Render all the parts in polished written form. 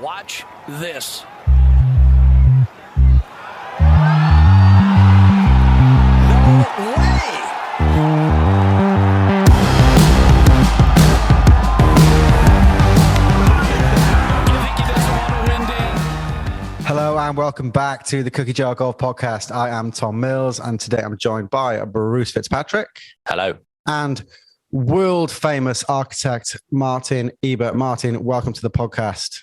Watch this. No way! Hello and welcome back to the Cookie Jar Golf Podcast. I am Tom Mills and today I'm joined by Bruce Fitzpatrick. Hello. And world famous architect Martin Ebert. Martin, welcome to the podcast.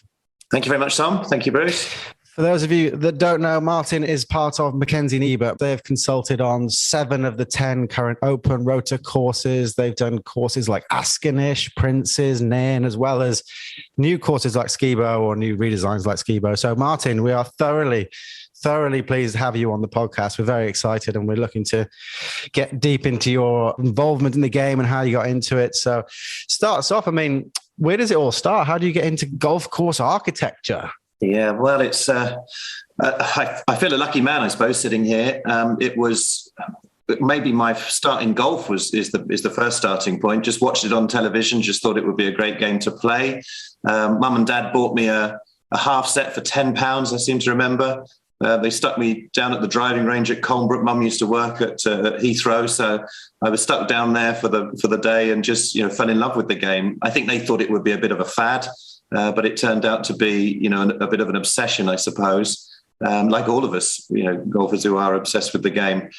Thank you very much, Tom. Thank you, Bruce. For those of you that don't know, Martin is part of MacKenzie Ebert. They have consulted on 7 of the 10 current open rota courses. They've done courses like Askanish, Prince's, Nairn, as well as new courses like Skibo or new redesigns like Skibo. So Martin, we are thoroughly pleased to have you on the podcast. We're very excited and we're looking to get deep into your involvement in the game and how you got into it. So start us off. I mean, where does it all start? How do you get into golf course architecture? Yeah, well, it's I feel a lucky man, I suppose, sitting here. It was maybe my start in golf is the first starting point. Just watched it on television, just thought it would be a great game to play. Mum and Dad bought me a half set for £10, I seem to remember. They stuck me down at the driving range at Colnbrook. Mum used to work at Heathrow, so I was stuck down there for the day and just fell in love with the game. I think they thought it would be a bit of a fad. But it turned out to be, a bit of an obsession, I suppose, like all of us, golfers who are obsessed with the game.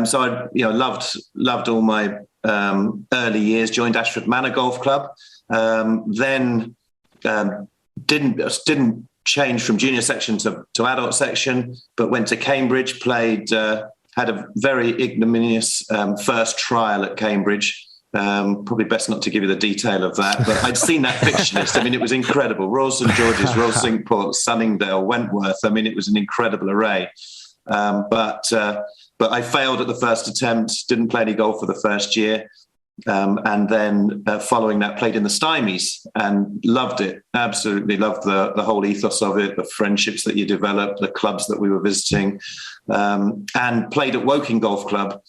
So I, loved all my early years. Joined Ashford Manor Golf Club, then didn't change from junior section to adult section, but went to Cambridge. Played, had a very ignominious first trial at Cambridge. Probably best not to give you the detail of that, but I'd seen that fixture list. I mean, it was incredible. Royal St George's, Royal Cinque Port, Sunningdale, Wentworth. I mean, it was an incredible array. But I failed at the first attempt, didn't play any golf for the first year. And then following that, played in the Stymies and loved it. Absolutely loved the whole ethos of it, the friendships that you developed, the clubs that we were visiting, and played at Woking Golf Club.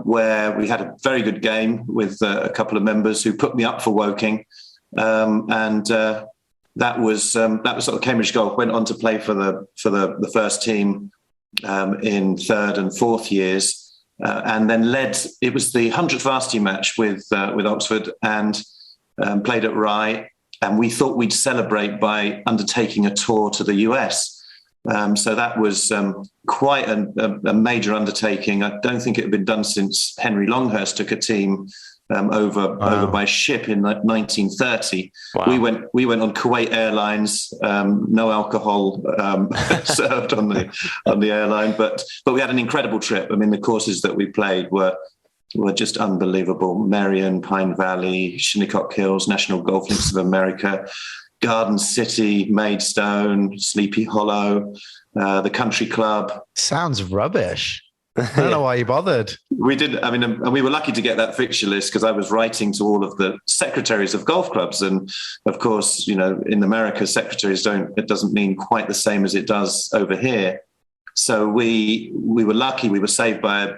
Where we had a very good game with a couple of members who put me up for Woking, and that was sort of Cambridge Golf. Went on to play for the first team in third and fourth years, and then led. It was the 100th varsity match with Oxford, and played at Rye. And we thought we'd celebrate by undertaking a tour to the US. So that was quite a major undertaking. I don't think it had been done since Henry Longhurst took a team over by ship in 1930. Wow. We went on Kuwait Airlines. No alcohol served on the airline, but we had an incredible trip. I mean, the courses that we played were just unbelievable. Merion, Pine Valley, Shinnecock Hills, National Golf Links of America, Garden City, Maidstone, Sleepy Hollow, the Country Club. Sounds rubbish. I don't know why you bothered. We did. I mean, and we were lucky to get that fixture list because I was writing to all of the secretaries of golf clubs. And of course, in America, secretaries it doesn't mean quite the same as it does over here. So we were lucky. We were saved by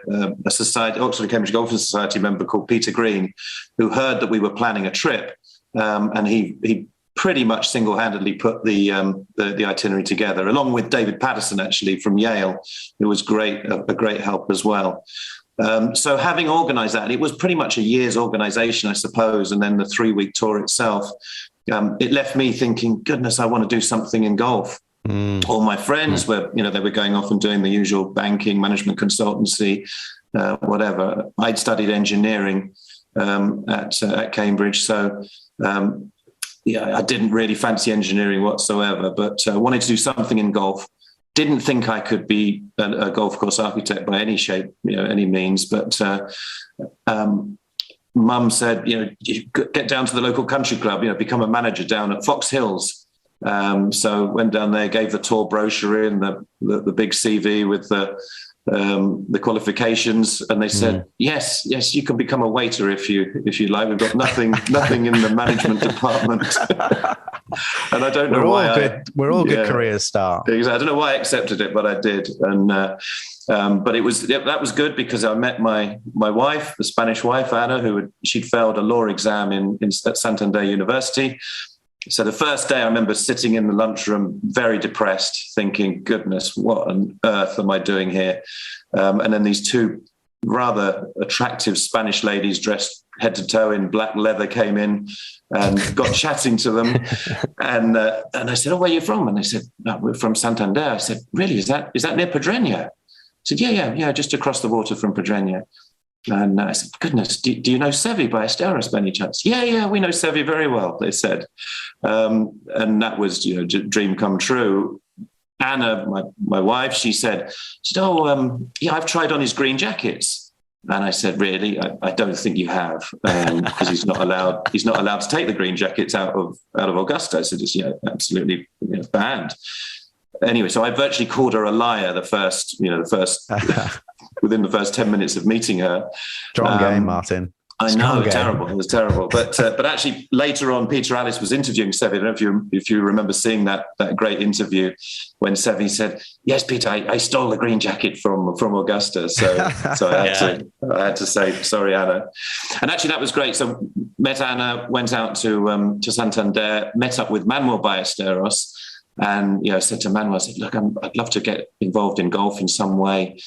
a society, Oxford and Cambridge Golfing Society member called Peter Green, who heard that we were planning a trip. And he pretty much single-handedly put the itinerary together, along with David Patterson, actually, from Yale, who was a great help as well. So having organised that, it was pretty much a year's organisation, I suppose, and then the 3-week tour itself, it left me thinking, goodness, I want to do something in golf. All my friends were, they were going off and doing the usual banking, management consultancy, whatever. I'd studied engineering at Cambridge, so I didn't really fancy engineering whatsoever, but wanted to do something in golf. Didn't think I could be a golf course architect by any shape, any means. But Mum said, you get down to the local country club, become a manager down at Fox Hills. So went down there, gave the tour brochure in the big CV with the qualifications, and they said, yes, you can become a waiter if you like. We've got nothing in the management department. And I don't know why. We're all good careers start. Exactly. I don't know why I accepted it, but I did. And but that was good because I met my wife, the Spanish wife, Anna, she'd failed a law exam at Santander University. So the first day I remember sitting in the lunchroom, very depressed, thinking, goodness, what on earth am I doing here? And then these two rather attractive Spanish ladies dressed head to toe in black leather came in and got chatting to them. And I said, oh, where are you from? And they said, no, we're from Santander. I said, really? Is that near Pedreña? I said, yeah, just across the water from Pedreña. And I said, goodness, do you know Sevi Ballesteros by any chance? Yeah, we know Sevi very well, they said. And that was, dream come true. Anna, my wife, she said, I've tried on his green jackets. And I said, really? I don't think you have, because he's not allowed to take the green jackets out of Augusta. So it's absolutely banned. Anyway, so I virtually called her a liar within the first 10 minutes of meeting her. Strong game, Martin. I know, terrible. It was terrible. But actually, later on, Peter Alice was interviewing Sevi. I don't know if you remember seeing that great interview when Sevi said, "Yes, Peter, I stole the green jacket from Augusta." So I had to say, "Sorry, Anna." And actually, that was great. So met Anna, went out to Santander, met up with Manuel Ballesteros, and said to Manuel, I said, "Look, I'd love to get involved in golf in some way."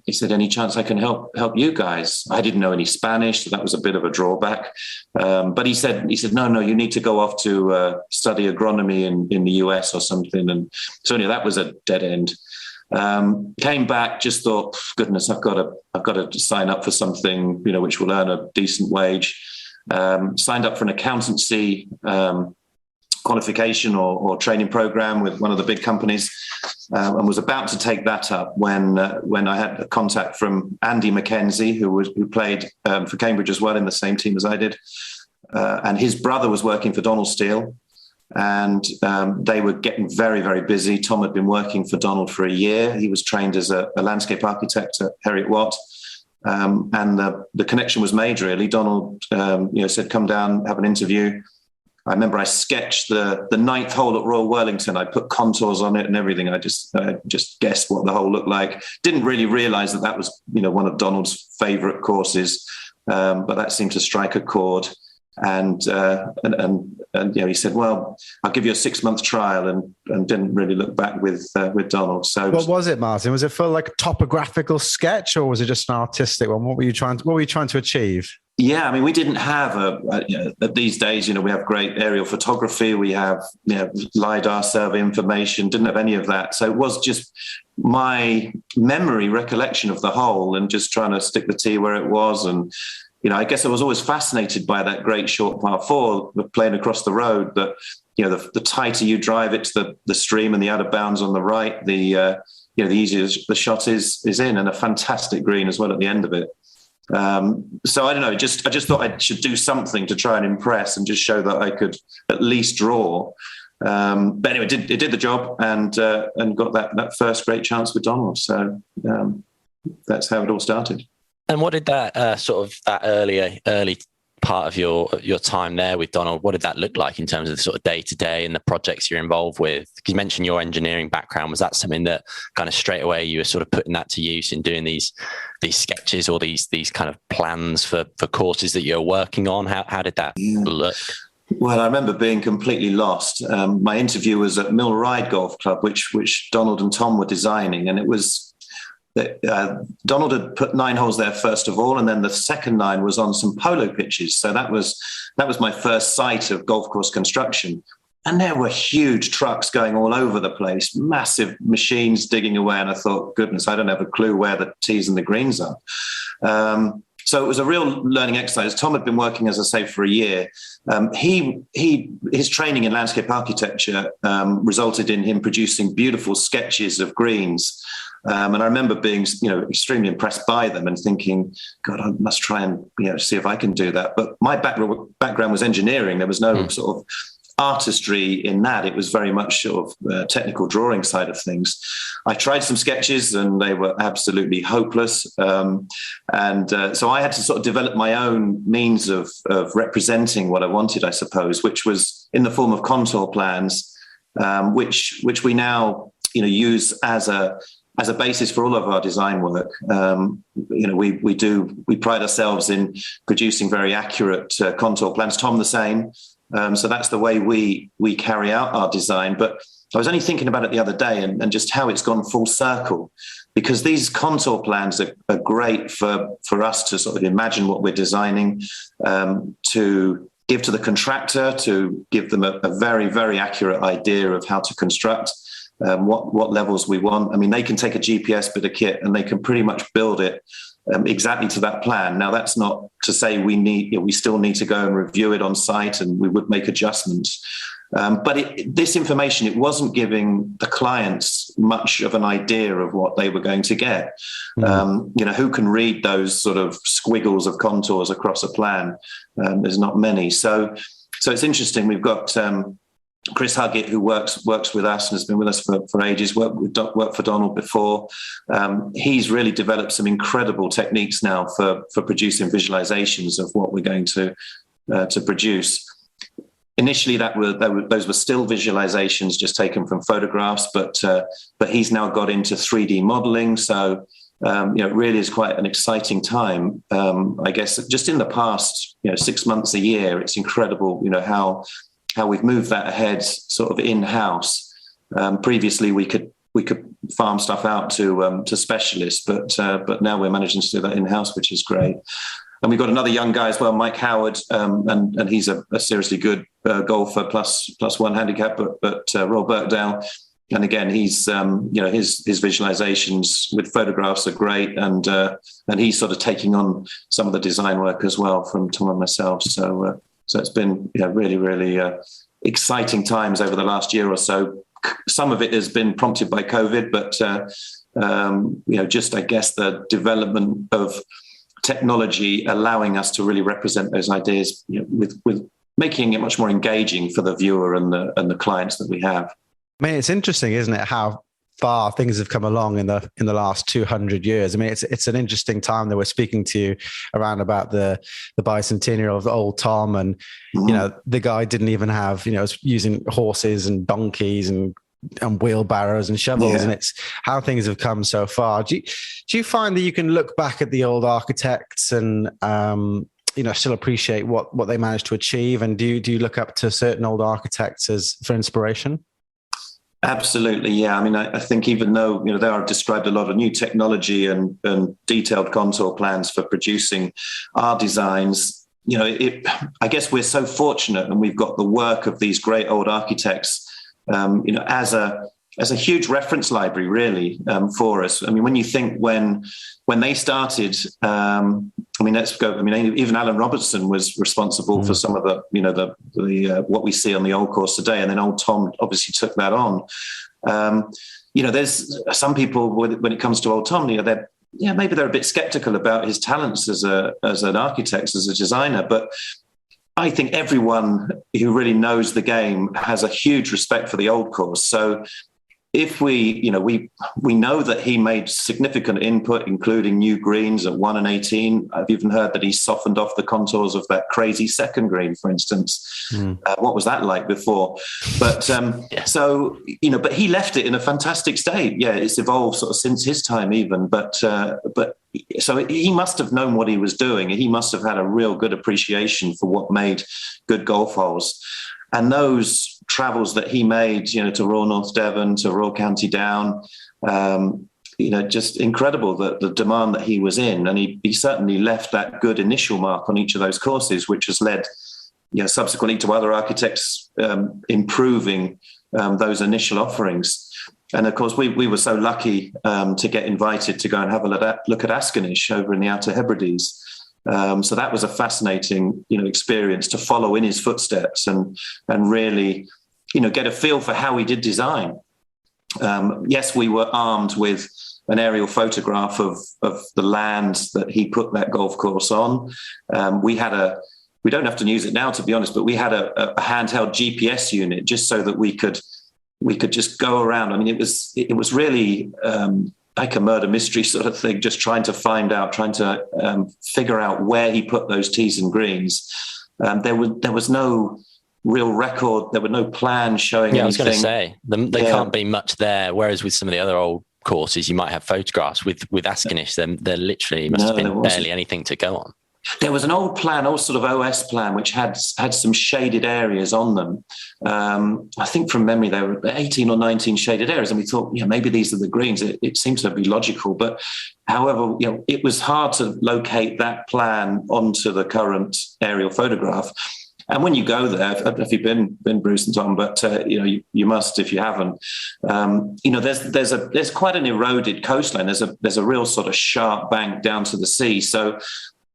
He said, any chance I can help you guys? I didn't know any Spanish, so that was a bit of a drawback. But he said, no, you need to go off to study agronomy in the US or something. And so that was a dead end. Came back, just thought, goodness, I've got to sign up for something, which will earn a decent wage. Signed up for an accountancy qualification or training program with one of the big companies, and was about to take that up when I had a contact from Andy MacKenzie, who played for Cambridge as well in the same team as I did, and his brother was working for Donald Steele, and they were getting very, very busy. Tom had been working for Donald for a year. He was trained as a landscape architect at Heriot-Watt. And the connection was made, really. Donald said, come down, have an interview. I remember I sketched the ninth hole at Royal Wellington. I put contours on it and everything. I just guessed what the hole looked like. Didn't really realise that was one of Donald's favourite courses, but that seemed to strike a chord. And he said, well, I'll give you a 6-month trial, and didn't really look back with Donald. So what was it, Martin? Was it for like a topographical sketch, or was it just an artistic one? What were you trying to achieve? Yeah, I mean, we didn't have these days, we have great aerial photography, we have LiDAR survey information, didn't have any of that. So it was just my recollection of the hole and just trying to stick the tee where it was. And, I guess I was always fascinated by that great short par 4 playing across the road, that, the tighter you drive it to the stream and the out of bounds on the right, the easier the shot is in, and a fantastic green as well at the end of it. So I don't know, I just thought I should do something to try and impress and just show that I could at least draw. But anyway, it did the job, and got that first great chance with Donald. So that's how it all started. And what did that that early part of your time there with Donald, what did that look like in terms of the sort of day-to-day and the projects you're involved with? Because you mentioned your engineering background. Was that something that kind of straight away you were sort of putting that to use in doing these sketches or these kind of plans for courses that you're working on? How did that look? Well, I remember being completely lost. My interview was at Mill Ride Golf Club, which Donald and Tom were designing, and it was Donald had put 9 holes there first of all, and then the second 9 was on some polo pitches. So that was my first sight of golf course construction. And there were huge trucks going all over the place, massive machines digging away. And I thought, goodness, I don't have a clue where the tees and the greens are. So it was a real learning exercise. Tom had been working, as I say, for a year. His training in landscape architecture resulted in him producing beautiful sketches of greens. And I remember being, extremely impressed by them and thinking, God, I must try and, see if I can do that. But my background was engineering. There was no sort of artistry in that. It was very much sort of technical drawing side of things. I tried some sketches and they were absolutely hopeless. So I had to sort of develop my own means of representing what I wanted, I suppose, which was in the form of contour plans, which we now, use as a basis for all of our design work. We pride ourselves in producing very accurate contour plans. Tom the same. So that's the way we carry out our design. But I was only thinking about it the other day and just how it's gone full circle, because these contour plans are great for us to sort of imagine what we're designing, to give to the contractor, to give them a very, very accurate idea of how to construct, what levels we want. I mean, they can take a GPS bit of kit and they can pretty much build it exactly to that plan. Now, that's not to say we still need to go and review it on site, and we would make adjustments. But this information, it wasn't giving the clients much of an idea of what they were going to get. Who can read those sort of squiggles of contours across a plan? There's not many. So it's interesting. We've got Chris Huggett, who works with us and has been with us for ages, worked for Donald before. He's really developed some incredible techniques now for producing visualizations of what we're going to produce. Initially, those were still visualizations just taken from photographs, but he's now got into 3D modeling. So it really is quite an exciting time. I guess just in the past 6 months, a year, it's incredible how we've moved that ahead sort of in-house. Previously, we could farm stuff out to specialists, but now we're managing to do that in-house, which is great. And we've got another young guy as well, Mike Howard, and he's a seriously good golfer, plus one handicap, but Royal Birkdale. And again, he's his visualizations with photographs are great, and he's sort of taking on some of the design work as well from Tom and myself. So it's been really, really exciting times over the last year or so. Some of it has been prompted by COVID, but just I guess the development of technology allowing us to really represent those ideas with making it much more engaging for the viewer and the clients that we have. I mean, it's interesting, isn't it, how far things have come along in the last 200 years. I mean, it's an interesting time that we're speaking to you around about the bicentennial of the old Tom, and the guy didn't even have was using horses and donkeys and wheelbarrows and shovels, and it's how things have come so far. Do you find that you can look back at the old architects and still appreciate what they managed to achieve? And do you look up to certain old architects for inspiration? Absolutely, yeah. I mean, I think even though they are described a lot of new technology and detailed contour plans for producing our designs, I guess we're so fortunate, and we've got the work of these great old architects as a huge reference library, really, for us. I mean, when you think when they started, even Alan Robertson was responsible for some of the what we see on the old course today, and then old Tom obviously took that on. There's some people when it comes to old Tom, maybe they're a bit skeptical about his talents as an architect, as a designer, but I think everyone who really knows the game has a huge respect for the old course. So if we know that he made significant input, including new greens at 1 and 18. I've even heard that he softened off the contours of that crazy second green, for instance. What was that like before? But but he left it in a fantastic state. Yeah, it's evolved sort of since his time even. But so he must have known what he was doing. He must have had a real good appreciation for what made good golf holes. And those travels that he made, to Royal North Devon, to Royal County Down, just incredible, the demand that he was in. And he certainly left that good initial mark on each of those courses, which has led, subsequently to other architects improving those initial offerings. And of course, we were so lucky to get invited to go and have a look at Ascanish over in the Outer Hebrides. So that was a fascinating, experience to follow in his footsteps and really, get a feel for how he did design. Yes, we were armed with an aerial photograph of the land that he put that golf course on. We don't have to use it now, to be honest, but we had a handheld GPS unit just so that we could just go around. I mean, it was really like a murder mystery sort of thing, just trying to figure out where he put those tees and greens. There was no real record. There were no plans showing anything. I was going to say, there can't be much there, whereas with some of the other old courses, you might have photographs. With Ascanish, there literally must have been barely anything to go on. There was an old sort of OS plan, which had some shaded areas on them. I think from memory, there were 18 or 19 shaded areas. And we thought, maybe these are the greens. It seems to be logical. But however, it was hard to locate that plan onto the current aerial photograph. And when you go there, I don't know if you've been Bruce and Tom, but you must if you haven't. There's quite an eroded coastline. There's a real sort of sharp bank down to the sea. So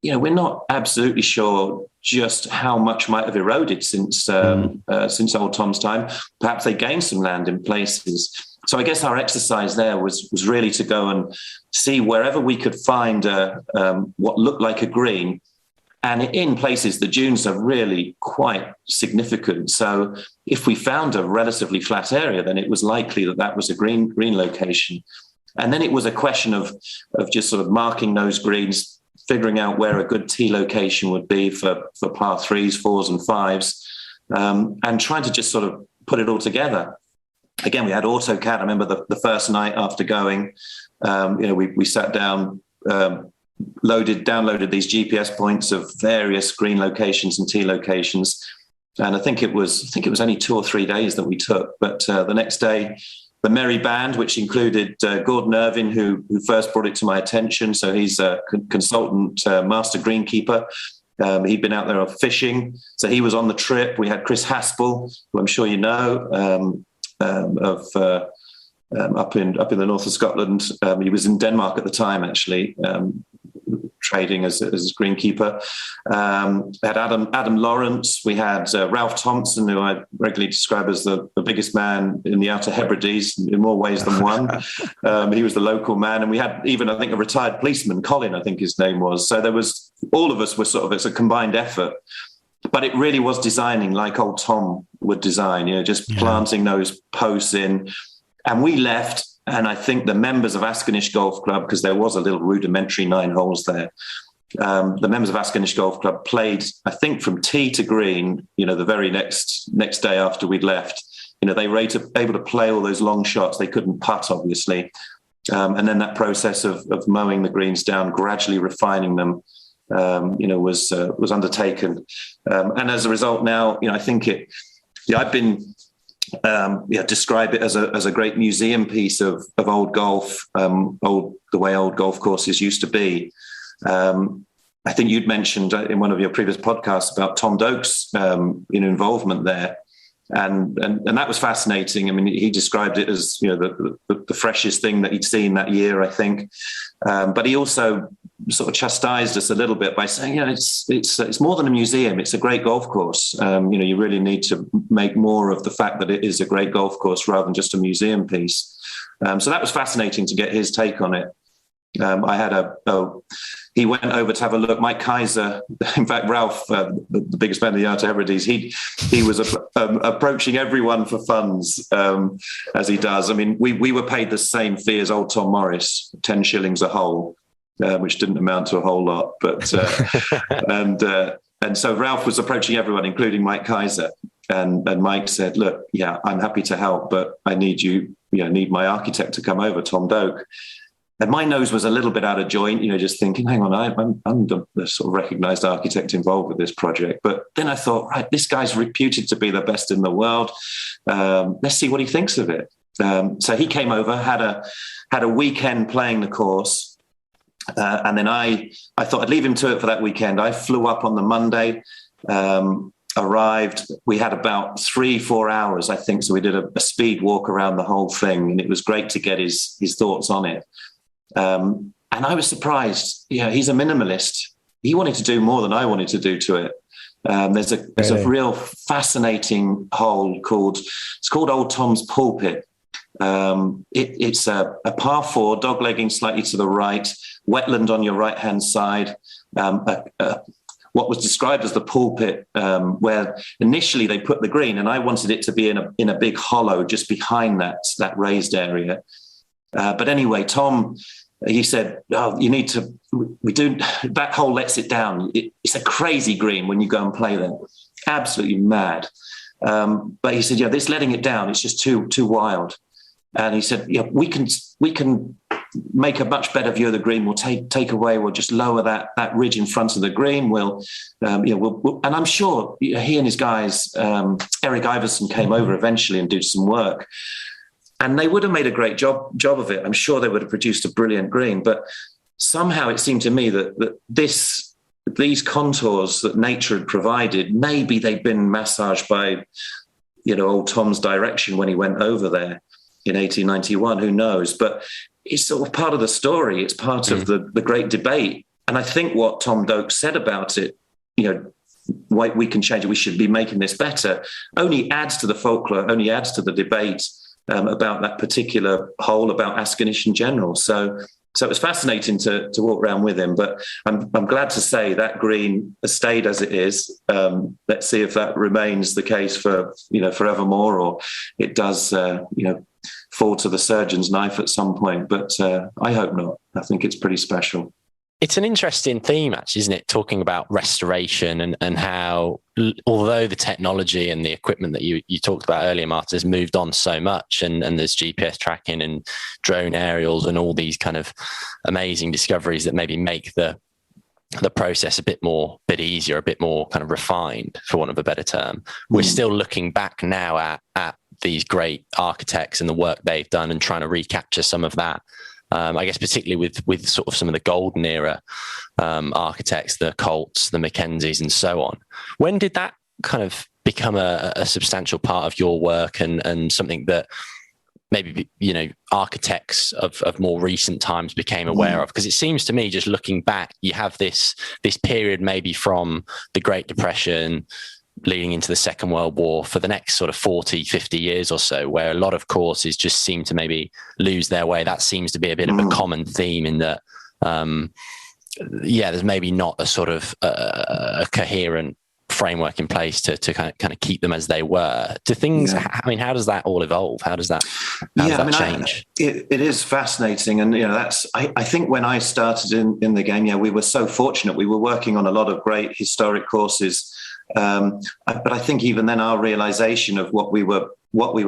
we're not absolutely sure just how much might have eroded since old Tom's time. Perhaps they gained some land in places. So I guess our exercise there was really to go and see wherever we could find what looked like a green. And in places, the dunes are really quite significant. So if we found a relatively flat area, then it was likely that was a green location. And then it was a question of just sort of marking those greens, figuring out where a good tee location would be for par 3s, 4s and 5s, and trying to just sort of put it all together. Again, we had AutoCAD. I remember the first night after going, we sat down, downloaded these GPS points of various green locations and tee locations. And I think it was only 2 or 3 days that we took. But the next day, the Merry Band, which included Gordon Irvin, who first brought it to my attention. So he's a consultant master greenkeeper. He'd been out there fishing. So he was on the trip. We had Chris Haspel, who I'm sure you know, up in the north of Scotland. He was in Denmark at the time, actually, trading as a greenkeeper. We had Adam Lawrence. We had Ralph Thompson, who I regularly describe as the biggest man in the Outer Hebrides in more ways than one. He was the local man. And we had even, I think, a retired policeman, Colin, I think his name was. So all of us were sort of, it's a combined effort. But it really was designing like old Tom would design, just planting those posts in. And we left, and I think the members of Askenish Golf Club, because there was a little rudimentary 9 holes there, the members of Askenish Golf Club played, I think, from tee to green, the very next day after we'd left. They were able to play all those long shots. They couldn't putt, obviously. And then that process of mowing the greens down, gradually refining them, was undertaken. And as a result now, I think I've been... describe it as a great museum piece of old golf, the way old golf courses used to be. I think you'd mentioned in one of your previous podcasts about Tom Doak's involvement there, and that was fascinating. I mean, he described it as the freshest thing that he'd seen that year, I think. But he also sort of chastised us a little bit by saying, it's more than a museum. It's a great golf course. You really need to make more of the fact that it is a great golf course rather than just a museum piece. So that was fascinating to get his take on it. He went over to have a look. Mike Kaiser, in fact, Ralph, the biggest man in the Outer Hebrides, he was approaching everyone for funds, as he does. I mean, we were paid the same fee as old Tom Morris, 10 shillings a hole, which didn't amount to a whole lot. But and so Ralph was approaching everyone, including Mike Kaiser. And Mike said, "Look, I'm happy to help, but I need need my architect to come over, Tom Doak." And my nose was a little bit out of joint, just thinking, hang on, I'm the sort of recognised architect involved with this project. But then I thought, right, this guy's reputed to be the best in the world. Let's see what he thinks of it. So he came over, had a weekend playing the course. And then I thought I'd leave him to it for that weekend. I flew up on the Monday, arrived. We had about 3-4 hours, I think. So we did a speed walk around the whole thing. And it was great to get his thoughts on it. And I was surprised. He's a minimalist. He wanted to do more than I wanted to do to it. There's a real fascinating hole called Old Tom's Pulpit. It's a par 4, doglegging slightly to the right, wetland on your right hand side. What was described as the pulpit, where initially they put the green, and I wanted it to be in a big hollow just behind that raised area. But anyway, Tom, he said, you need to, that hole lets it down. It's a crazy green when you go and play there. Absolutely mad. But he said, this letting it down, it's just too wild. And he said, we can make a much better view of the green. We'll take away. We'll just lower that ridge in front of the green. We'll and I'm sure he and his guys, Eric Iverson, came over eventually and did some work, and they would have made a great job of it. I'm sure they would have produced a brilliant green, but somehow it seemed to me that these contours that nature had provided, maybe they'd been massaged by, old Tom's direction when he went over there in 1891, who knows? But it's sort of part of the story. It's part of the great debate. And I think what Tom Doak said about it, why we can change it, we should be making this better, only adds to the folklore, only adds to the debate about that particular hole, about Ascanish in general. So it was fascinating to walk around with him, but I'm glad to say that green has stayed as it is. Let's see if that remains the case for forevermore, or it does fall to the surgeon's knife at some point. But I hope not. I think it's pretty special. It's an interesting theme, actually, isn't it? Talking about restoration and how, although the technology and the equipment that you talked about earlier, Martin, has moved on so much, and there's GPS tracking and drone aerials and all these kind of amazing discoveries that maybe make the process a bit easier, a bit more kind of refined, for want of a better term. We're still looking back now at these great architects and the work they've done and trying to recapture some of that. I guess particularly with sort of some of the golden era architects, the Colts, the Mackenzies, and so on. When did that kind of become a substantial part of your work and something that maybe architects of more recent times became aware of? Because it seems to me, just looking back, you have this period maybe from the Great Depression leading into the Second World War for the next sort of 40, 50 years or so, where a lot of courses just seem to maybe lose their way. That seems to be a bit of a common theme in that, there's maybe not a sort of a coherent framework in place to kind of keep them as they were. Do things, I mean, how does that all evolve? How does that change? It is fascinating. And, I think when I started in the game, we were so fortunate. We were working on a lot of great historic courses. But I think even then our realization of what we were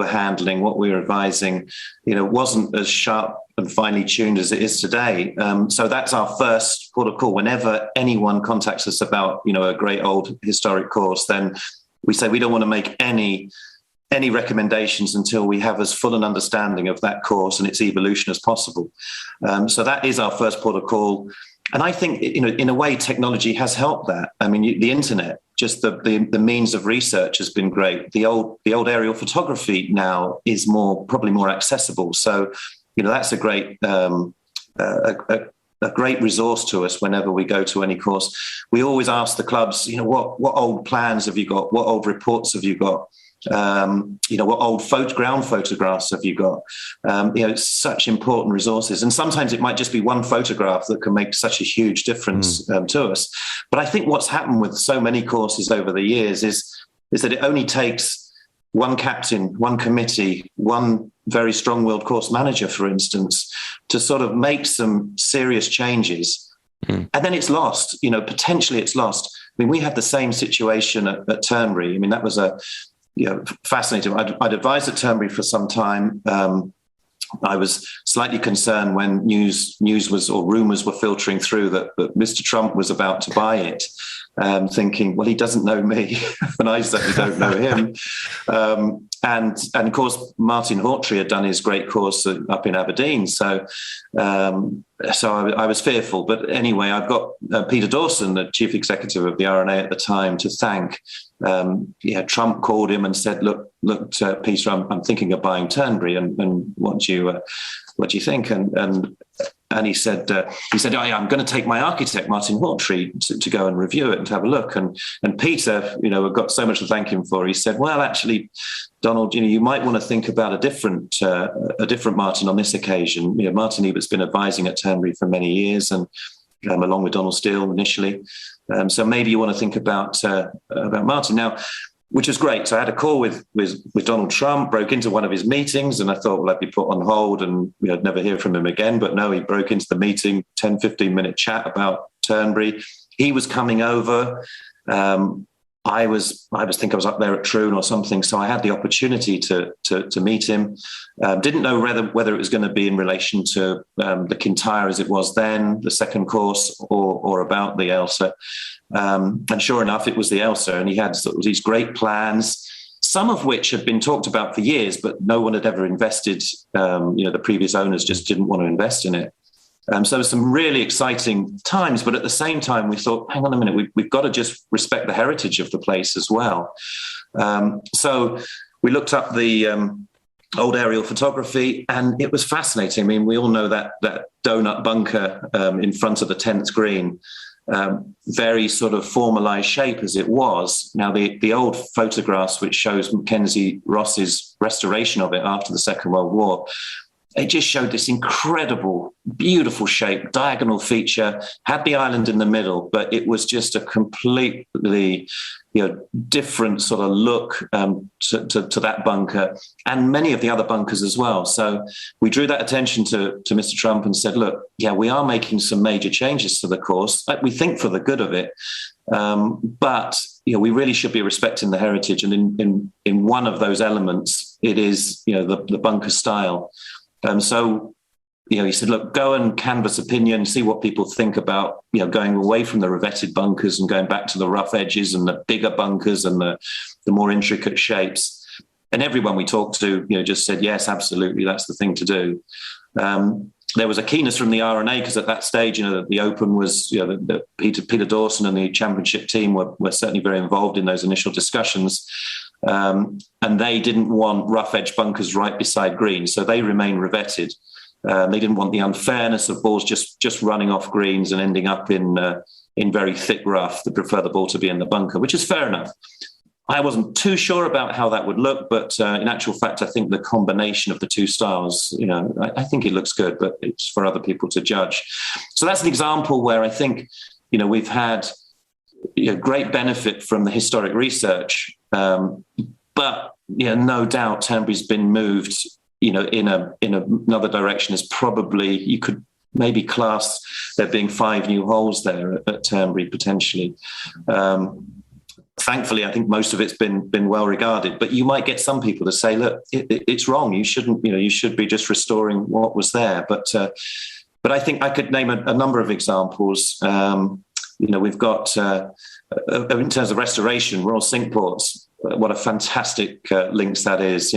handling, what we were advising, wasn't as sharp and finely tuned as it is today. So that's our first port of call. Whenever anyone contacts us about, a great old historic course, then we say we don't want to make any recommendations until we have as full an understanding of that course and its evolution as possible. So that is our first port of call. And I think, in a way, technology has helped that. I mean, the internet, just the means of research has been great. The old aerial photography now is probably more accessible. So, that's a great great resource to us whenever we go to any course. We always ask the clubs, what old plans have you got? What old reports have you got? What old ground photographs have you got? Such important resources. And sometimes it might just be one photograph that can make such a huge difference to us. But I think what's happened with so many courses over the years is that it only takes one captain, one committee, one very strong-willed course manager, for instance, to sort of make some serious changes. And then it's lost, potentially it's lost. I mean, we had the same situation at Turnberry. I mean, that was fascinating. I'd advised at Turnberry for some time. I was slightly concerned when news was, or rumours were filtering through that Mr. Trump was about to buy it, thinking, well, he doesn't know me, and I certainly don't know him. And of course, Martin Hawtrey had done his great course up in Aberdeen, so I was fearful. But anyway, I've got Peter Dawson, the chief executive of the RNA at the time, to thank. Trump called him and said, "Look, Peter, I'm thinking of buying Turnberry, and what do you think?" And he said, I'm going to take my architect, Martin Hawtrey, to go and review it and to have a look. And Peter, I've got so much to thank him for. He said, well, actually, Donald, you might want to think about a different Martin on this occasion. Martin Ebert's been advising at Turnberry for many years, and along with Donald Steele initially. So maybe you want to think about Martin now, which was great. So I had a call with Donald Trump, broke into one of his meetings, and I thought, well, I'd be put on hold and I'd never hear from him again. But no, he broke into the meeting, 10, 15-minute chat about Turnberry. He was coming over. I was up there at Troon or something, so I had the opportunity to meet him. Didn't know whether it was going to be in relation to the Kintyre as it was then, the second course, or about the Elsa. And sure enough, it was the Elsa, and he had sort of these great plans, some of which had been talked about for years, but no one had ever invested. The previous owners just didn't want to invest in it. So there were some really exciting times, but at the same time, we thought, hang on a minute, we've got to just respect the heritage of the place as well. So we looked up the old aerial photography, and it was fascinating. I mean, we all know that donut bunker in front of the 10th green, very sort of formalized shape as it was. Now, the old photographs, which shows Mackenzie Ross's restoration of it after the Second World War, it just showed this incredible, beautiful shape, diagonal feature, had the island in the middle, but it was just a completely different sort of look to that bunker and many of the other bunkers as well. So we drew that attention to Mr. Trump and said, look, yeah, we are making some major changes to the course. We think for the good of it. But we really should be respecting the heritage. And in one of those elements, it is, the bunker style. So he said, look, go and canvass opinion, see what people think about, going away from the revetted bunkers and going back to the rough edges and the bigger bunkers and the more intricate shapes. And everyone we talked to, just said, yes, absolutely, that's the thing to do. There was a keenness from the R&A because at that stage, the Open was, the Peter Dawson and the championship team were certainly very involved in those initial discussions. And they didn't want rough edge bunkers right beside greens, so they remained revetted. They didn't want the unfairness of balls just running off greens and ending up in very thick rough. They prefer the ball to be in the bunker, which is fair enough. I wasn't too sure about how that would look, but in actual fact, I think the combination of the two styles, I think it looks good, but it's for other people to judge. So that's an example where I think, we've had great benefit from the historic research, but no doubt Turnberry's been moved, in another direction. Is probably, you could maybe class there being 5 new holes there at Turnberry potentially. Thankfully, I think most of it's been well regarded, but you might get some people to say, look, it's wrong. You shouldn't, you should be just restoring what was there. But I think I could name a number of examples. We've got, in terms of restoration, Royal Cinque Ports, what a fantastic links that is.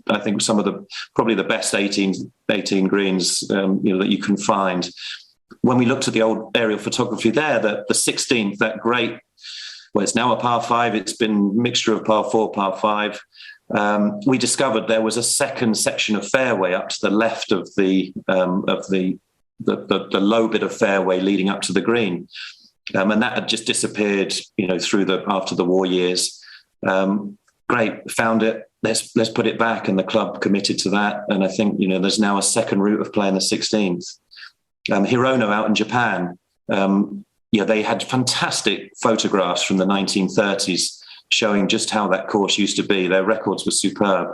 I think some of probably the best 18 greens, that you can find. When we looked at the old aerial photography there, the 16th, that great, well, it's now a par 5. It's been a mixture of par 4, par 5. We discovered there was a second section of fairway up to the left of the low bit of fairway leading up to the green. And that had just disappeared, after the war years. Great, found it. Let's put it back, and the club committed to that. And I think there's now a second route of playing the 16th. Hirono out in Japan, they had fantastic photographs from the 1930s showing just how that course used to be. Their records were superb,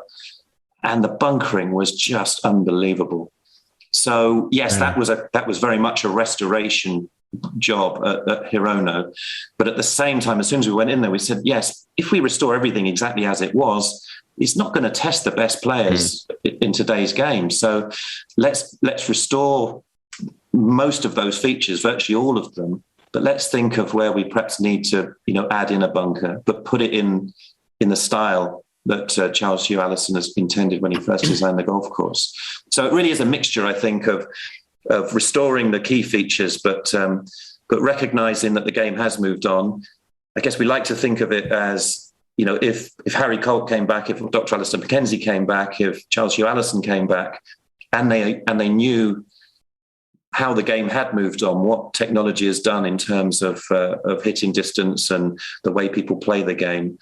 and the bunkering was just unbelievable. So yes, that was very much a restoration job at Hirono. But at the same time, as soon as we went in there, we said, yes, if we restore everything exactly as it was, it's not going to test the best players in today's game. So let's restore most of those features, virtually all of them. But let's think of where we perhaps need to, add in a bunker, but put it in the style that Charles Hugh Allison has intended when he first designed the golf course. So it really is a mixture, I think, of restoring the key features, but recognizing that the game has moved on. I guess we like to think of it as, if Harry Colt came back, if Dr. Alistair Mackenzie came back, if Charles Hugh Allison came back, and they knew how the game had moved on, what technology has done in terms of hitting distance and the way people play the game,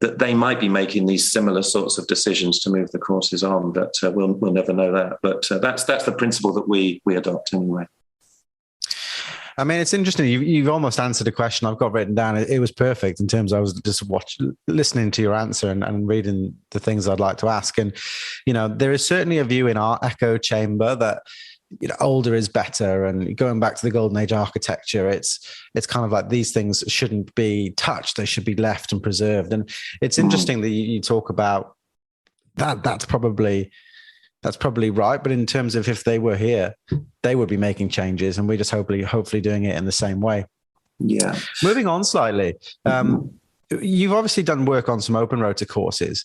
that they might be making these similar sorts of decisions to move the courses on. But we'll never know that. But that's the principle that we adopt anyway. I mean, it's interesting. You've almost answered a question I've got written down. It was perfect in terms of I was just listening to your answer and reading the things I'd like to ask. And, there is certainly a view in our echo chamber that, older is better, and going back to the golden age architecture, it's kind of like these things shouldn't be touched; they should be left and preserved. And it's interesting that you talk about that. That's probably right. But in terms of if they were here, they would be making changes, and we're just hopefully doing it in the same way. Yeah. Moving on slightly, you've obviously done work on some open rota courses,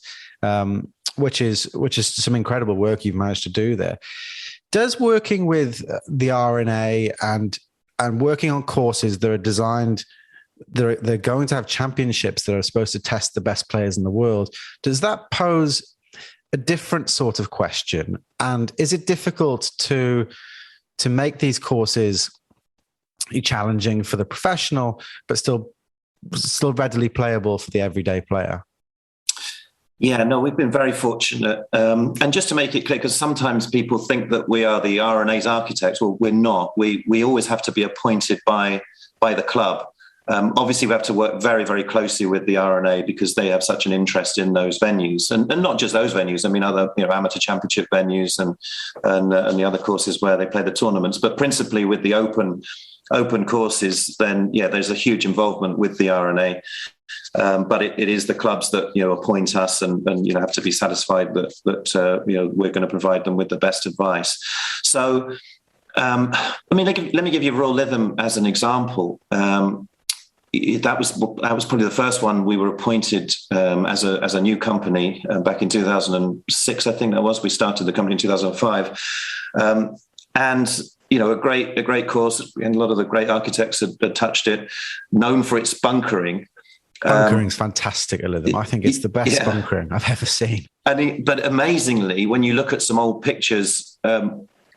which is some incredible work you've managed to do there. Does working with the RNA and working on courses that are designed, they're going to have championships that are supposed to test the best players in the world, does that pose a different sort of question? And is it difficult to make these courses challenging for the professional, but still readily playable for the everyday player? Yeah, no, we've been very fortunate. And just to make it clear, because sometimes people think that we are the RNA's architects. Well, we're not. We always have to be appointed by the club. Obviously, we have to work very, very closely with the RNA because they have such an interest in those venues, and not just those venues. I mean, other amateur championship venues and the other courses where they play the tournaments. But principally with the open courses, then there's a huge involvement with the RNA. But it is the clubs that appoint us, and have to be satisfied that we're going to provide them with the best advice. So, I mean, let me give you Royal Lytham as an example. That was probably the first one we were appointed as a new company back in 2006. I think that was. We started the company in 2005, and a great course, and a lot of the great architects had touched it. Known for its bunkering. Bunkering's fantastic at Lytham. I think it's the best bunkering I've ever seen. But amazingly, when you look at some old pictures,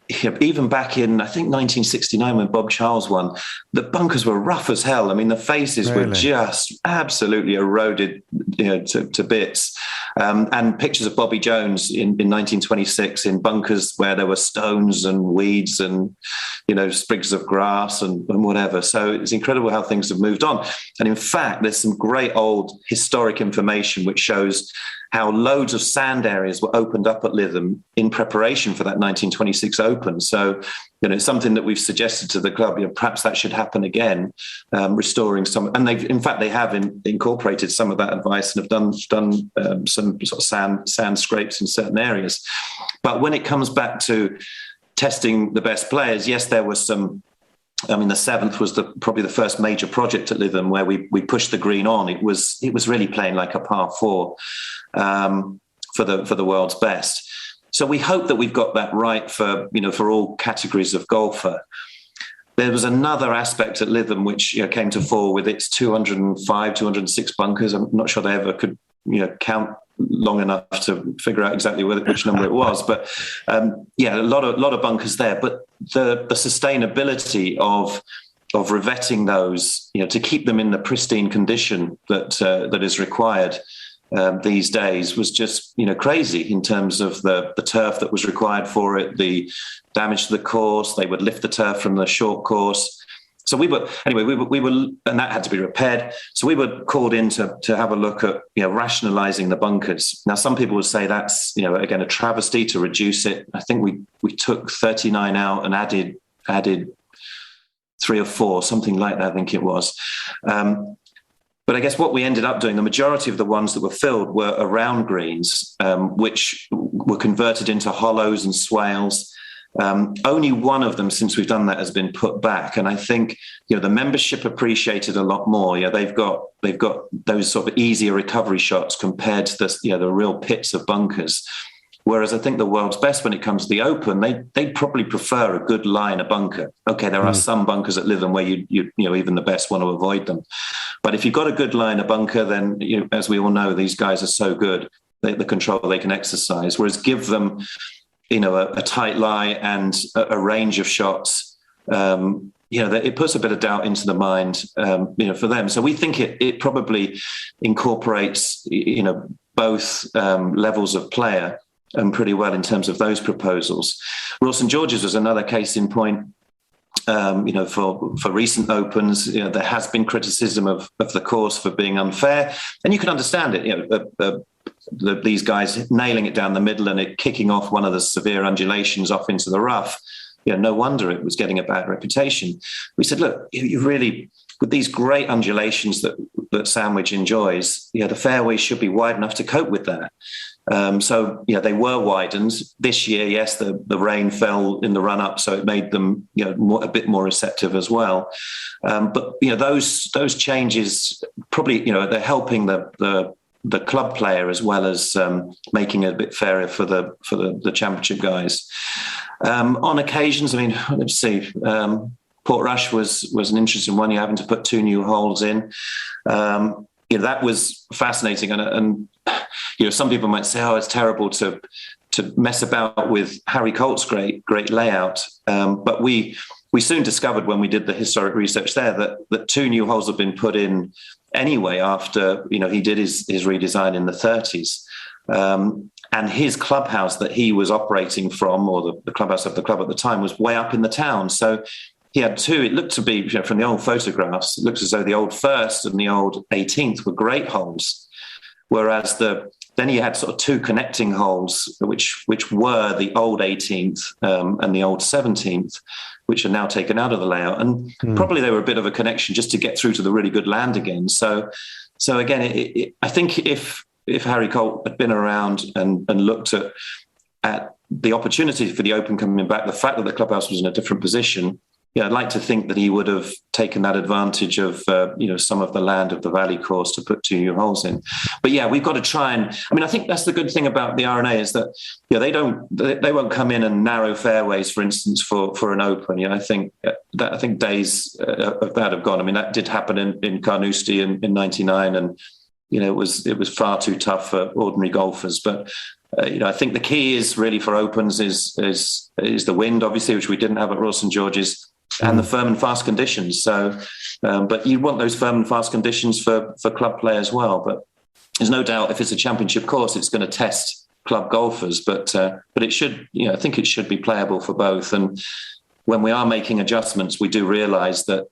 even back in, I think, 1969 when Bob Charles won, the bunkers were rough as hell. I mean, the faces were just absolutely eroded to bits. And pictures of Bobby Jones in 1926 in bunkers where there were stones and weeds and, sprigs of grass and whatever. So it's incredible how things have moved on. And in fact, there's some great old historic information which shows how loads of sand areas were opened up at Lytham in preparation for that 1926 Open. So, it's something that we've suggested to the club. Perhaps that should happen again, restoring some. And they have incorporated some of that advice and have done some sort of sand scrapes in certain areas. But when it comes back to testing the best players, yes, there was some. I mean, the seventh was probably the first major project at Lytham where we pushed the green on. It was really playing like a par four for the world's best. So we hope that we've got that right for all categories of golfer. There was another aspect at Lytham which came to fore with its 205, 206 bunkers. I'm not sure they ever could count long enough to figure out exactly which number it was, but a lot of bunkers there. But the sustainability of revetting those, to keep them in the pristine condition that is required these days was just crazy in terms of the turf that was required for it, the damage to the course. They would lift the turf from the short course. So we were, and that had to be repaired. So we were called in to have a look at, rationalizing the bunkers. Now, some people would say that's, again, a travesty to reduce it. I think we took 39 out and added 3 or 4, something like that, I think it was. But I guess what we ended up doing, the majority of the ones that were filled were around greens, which were converted into hollows and swales. Only one of them, since we've done that, has been put back, and I think the membership appreciated a lot more. They've got those sort of easier recovery shots compared to the real pits of bunkers. Whereas I think the world's best, when it comes to the Open, they probably prefer a good line of bunker. Okay, there are some bunkers at Lytham where you even the best want to avoid them, but if you've got a good line of bunker, then as we all know, these guys are so good, the control they can exercise. Whereas give them a tight lie and a range of shots, that it puts a bit of doubt into the mind, for them. So we think it probably incorporates, both levels of player pretty well in terms of those proposals. Royal St George's was another case in point. For recent Opens, there has been criticism of the course for being unfair, and you can understand it. These guys nailing it down the middle and it kicking off one of the severe undulations off into the rough. no wonder it was getting a bad reputation. We said, look, you really, with these great undulations that Sandwich enjoys, the fairways should be wide enough to cope with that. So they were widened this year. Yes, the rain fell in the run up, so it made them a bit more receptive as well. But those changes probably they're helping the club player as well as making it a bit fairer for the championship guys. On occasions, let's see. Portrush was an interesting one. You're having to put 2 new holes in. That was fascinating, and some people might say, "Oh, it's terrible to mess about with Harry Colt's great layout." But we soon discovered when we did the historic research there that 2 new holes have been put in anyway after he did his redesign in the 30s. And his clubhouse that he was operating from, or the clubhouse of the club at the time, was way up in the town. So he had 2. It looked to be, from the old photographs, it looks as though the old first and the old 18th were great holes, whereas then he had sort of 2 connecting holes, which were the old 18th and the old 17th, which are now taken out of the layout. And probably they were a bit of a connection just to get through to the really good land again. So again, I think if Harry Colt had been around and looked at the opportunity for the Open coming back, the fact that the clubhouse was in a different position, I'd like to think that he would have taken that advantage of, some of the land of the Valley course to put 2 new holes in. But we've got to try and, I think that's the good thing about the RNA is that, they won't come in and narrow fairways, for instance, for an Open. I think days of that have gone. That did happen in Carnoustie in 99, and it was far too tough for ordinary golfers. But I think the key is really for Opens is the wind, obviously, which we didn't have at Royal St George's, and the firm and fast conditions. So, but you want those firm and fast conditions for club play as well. But there's no doubt if it's a championship course, it's going to test club golfers. But it should, I think it should be playable for both. And when we are making adjustments, we do realise that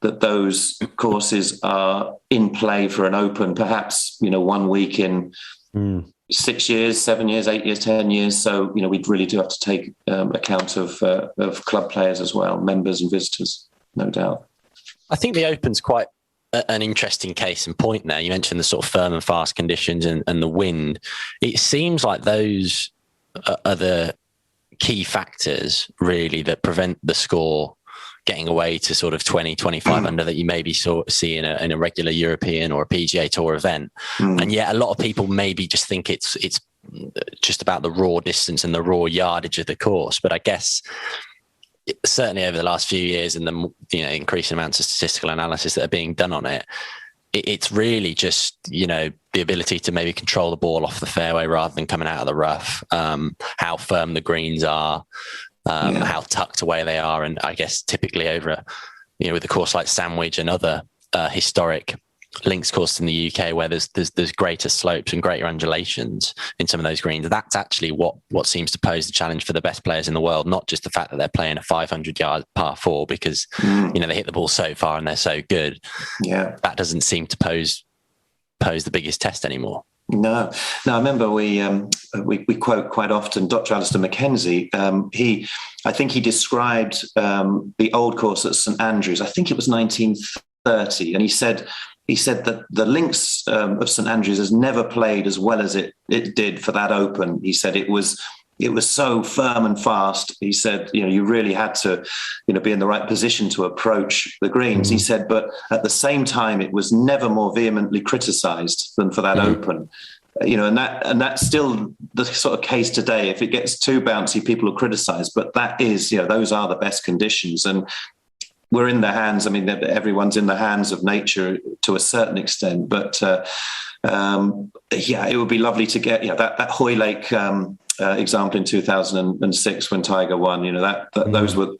those courses are in play for an Open, perhaps 1 week in 6 years, 7 years, 8 years, 10 years. So, we really do have to take account of club players as well, members and visitors, no doubt. I think the Open's quite an interesting case in point there. You mentioned the sort of firm and fast conditions and the wind. It seems like those are the key factors, really, that prevent the score getting away to sort of 20, 25 under that you maybe see in a regular European or a PGA Tour event. And yet a lot of people maybe just think it's just about the raw distance and the raw yardage of the course. But I guess certainly over the last few years and the increasing amounts of statistical analysis that are being done on it, it's really just, the ability to maybe control the ball off the fairway rather than coming out of the rough, how firm the greens are, how tucked away they are. And I guess typically over, with a course like Sandwich and other historic links courses in the UK where there's greater slopes and greater undulations in some of those greens, that's actually what seems to pose the challenge for the best players in the world, not just the fact that they're playing a 500-yard par 4 because, they hit the ball so far and they're so good. Yeah. That doesn't seem to pose the biggest test anymore. No. I remember we quote quite often Dr. Alistair MacKenzie. I think he described the old course at St Andrews. I think it was 1930, and he said that the links of St Andrews has never played as well as it did for that Open. He said it was so firm and fast. He said, you really had to, be in the right position to approach the greens. He said, but at the same time, it was never more vehemently criticised than for that Open. And that's still the sort of case today. If it gets too bouncy, people will criticise. But that is, those are the best conditions. And we're in the hands. Everyone's in the hands of nature to a certain extent. But it would be lovely to get that Hoylake example in 2006 when Tiger won. Those were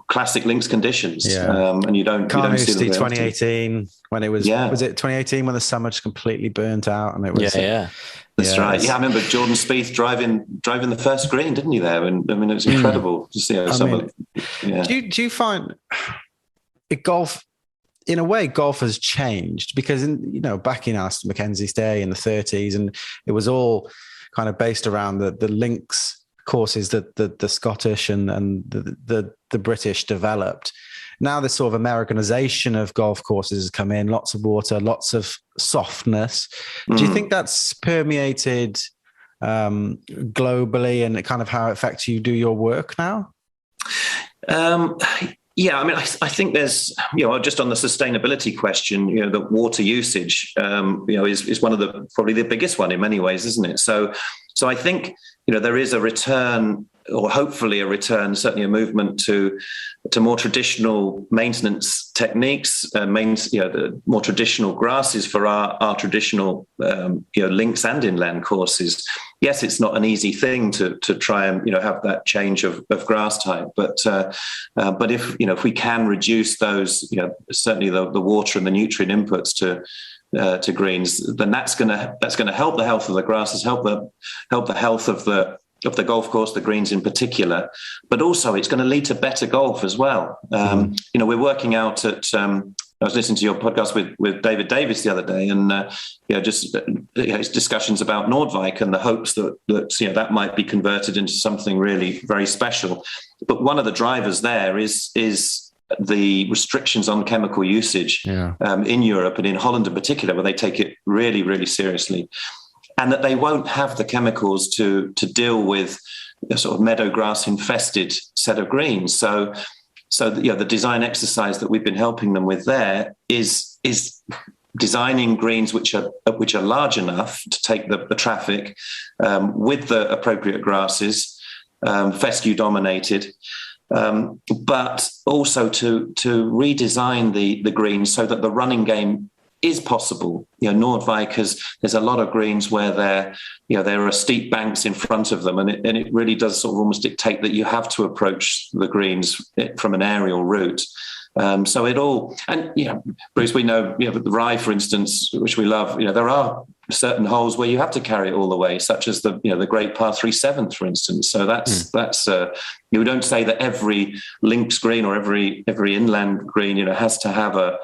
classic links conditions. And you don't see them 2018 when it was was it 2018 when the summer just completely burnt out and it was That's right. I remember Jordan Spieth driving the first green, didn't he? There, and it was incredible to see how someone. Do you find golf? In a way, golf has changed because, back in Alistair Mackenzie's day in the 30s, and it was all kind of based around the links courses that the Scottish and the British developed. Now this sort of Americanization of golf courses has come in, lots of water, lots of softness. Do you think that's permeated globally, and kind of how it affects you do your work now? Yeah, I mean, I think there's, just on the sustainability question, the water usage, is one of probably the biggest one in many ways, isn't it? So I think, there is a return, or hopefully a return, certainly a movement to more traditional maintenance techniques, the more traditional grasses for our traditional, links and inland courses. Yes, it's not an easy thing to try and, have that change of grass type, but if we can reduce those, certainly the water and the nutrient inputs to greens, then that's going to help the health of the grasses, help the health of the golf course, the greens in particular, but also it's going to lead to better golf as well. We're working out at, I was listening to your podcast with David Davis the other day, and his discussions about Nordvik and the hopes that might be converted into something really very special. But one of the drivers there is the restrictions on chemical usage in Europe, and in Holland in particular, where they take it really, really seriously. And that they won't have the chemicals to deal with a sort of meadow grass infested set of greens. So the design exercise that we've been helping them with there is designing greens which are large enough to take the traffic, with the appropriate grasses, fescue dominated, but also to redesign the greens so that the running game is possible. Nordvik there's a lot of greens where there are steep banks in front of them, and it really does sort of almost dictate that you have to approach the greens from an aerial route. So it all, and Bruce, we know, the Rye, for instance, which we love. There are certain holes where you have to carry it all the way, such as the great par 3 7th, for instance. So that's you don't say that every links green or every inland green has to have a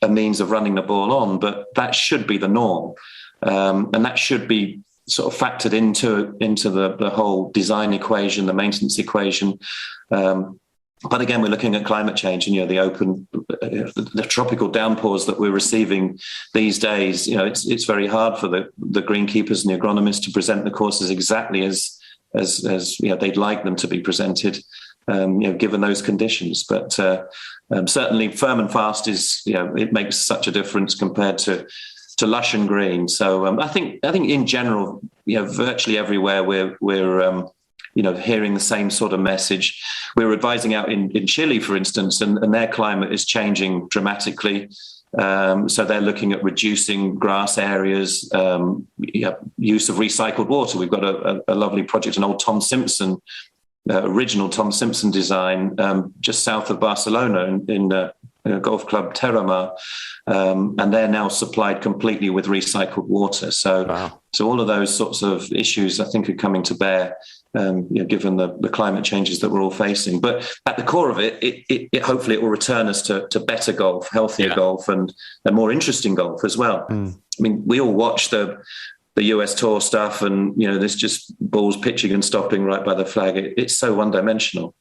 means of running the ball on, but that should be the norm, and that should be sort of factored into the whole design equation, the maintenance equation. But again, we're looking at climate change, and the tropical downpours that we're receiving these days. It's very hard for the greenkeepers and the agronomists to present the courses exactly as they'd like them to be presented, given those conditions. But certainly, firm and fast it makes such a difference compared to lush and green. So I think in general, virtually everywhere we're hearing the same sort of message. We're advising out in Chile, for instance, and their climate is changing dramatically. So they're looking at reducing grass areas, use of recycled water. We've got a lovely project, an old Tom Simpson, original Tom Simpson design, just south of Barcelona in Golf Club Terramar, and they're now supplied completely with recycled water. So, wow. So all of those sorts of issues, I think, are coming to bear, given the climate changes that we're all facing. But at the core of it hopefully it will return us to better golf, healthier golf, and more interesting golf as well. I mean, we all watch the US Tour stuff, and there's just balls pitching and stopping right by the flag. It's so one-dimensional.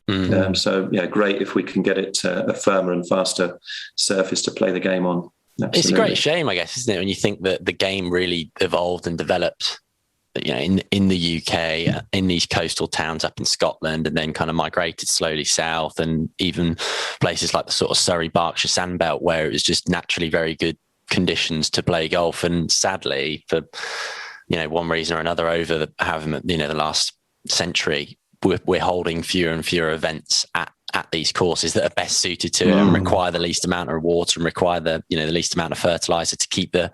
So great if we can get it a firmer and faster surface to play the game on. Absolutely. It's a great shame, I guess, isn't it, when you think that the game really evolved and developed, in the UK, in these coastal towns up in Scotland, and then kind of migrated slowly south, and even places like the sort of Surrey, Berkshire Sandbelt, where it was just naturally very good conditions to play golf. And sadly, for one reason or another, over the last century, we're holding fewer and fewer events at these courses that are best suited to it and require the least amount of water and require the least amount of fertilizer to keep the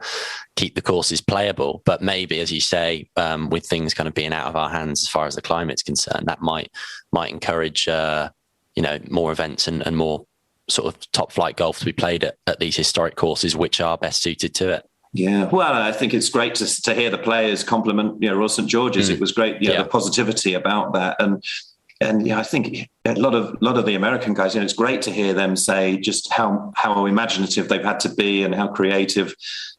courses playable. But maybe, as you say, with things kind of being out of our hands as far as the climate's concerned, that might encourage more events and more sort of top flight golf to be played at these historic courses, which are best suited to it. Yeah, well, I think it's great to hear the players compliment Royal St George's. It was great, the positivity about that, and I think a lot of the American guys, it's great to hear them say just how imaginative they've had to be and how creative,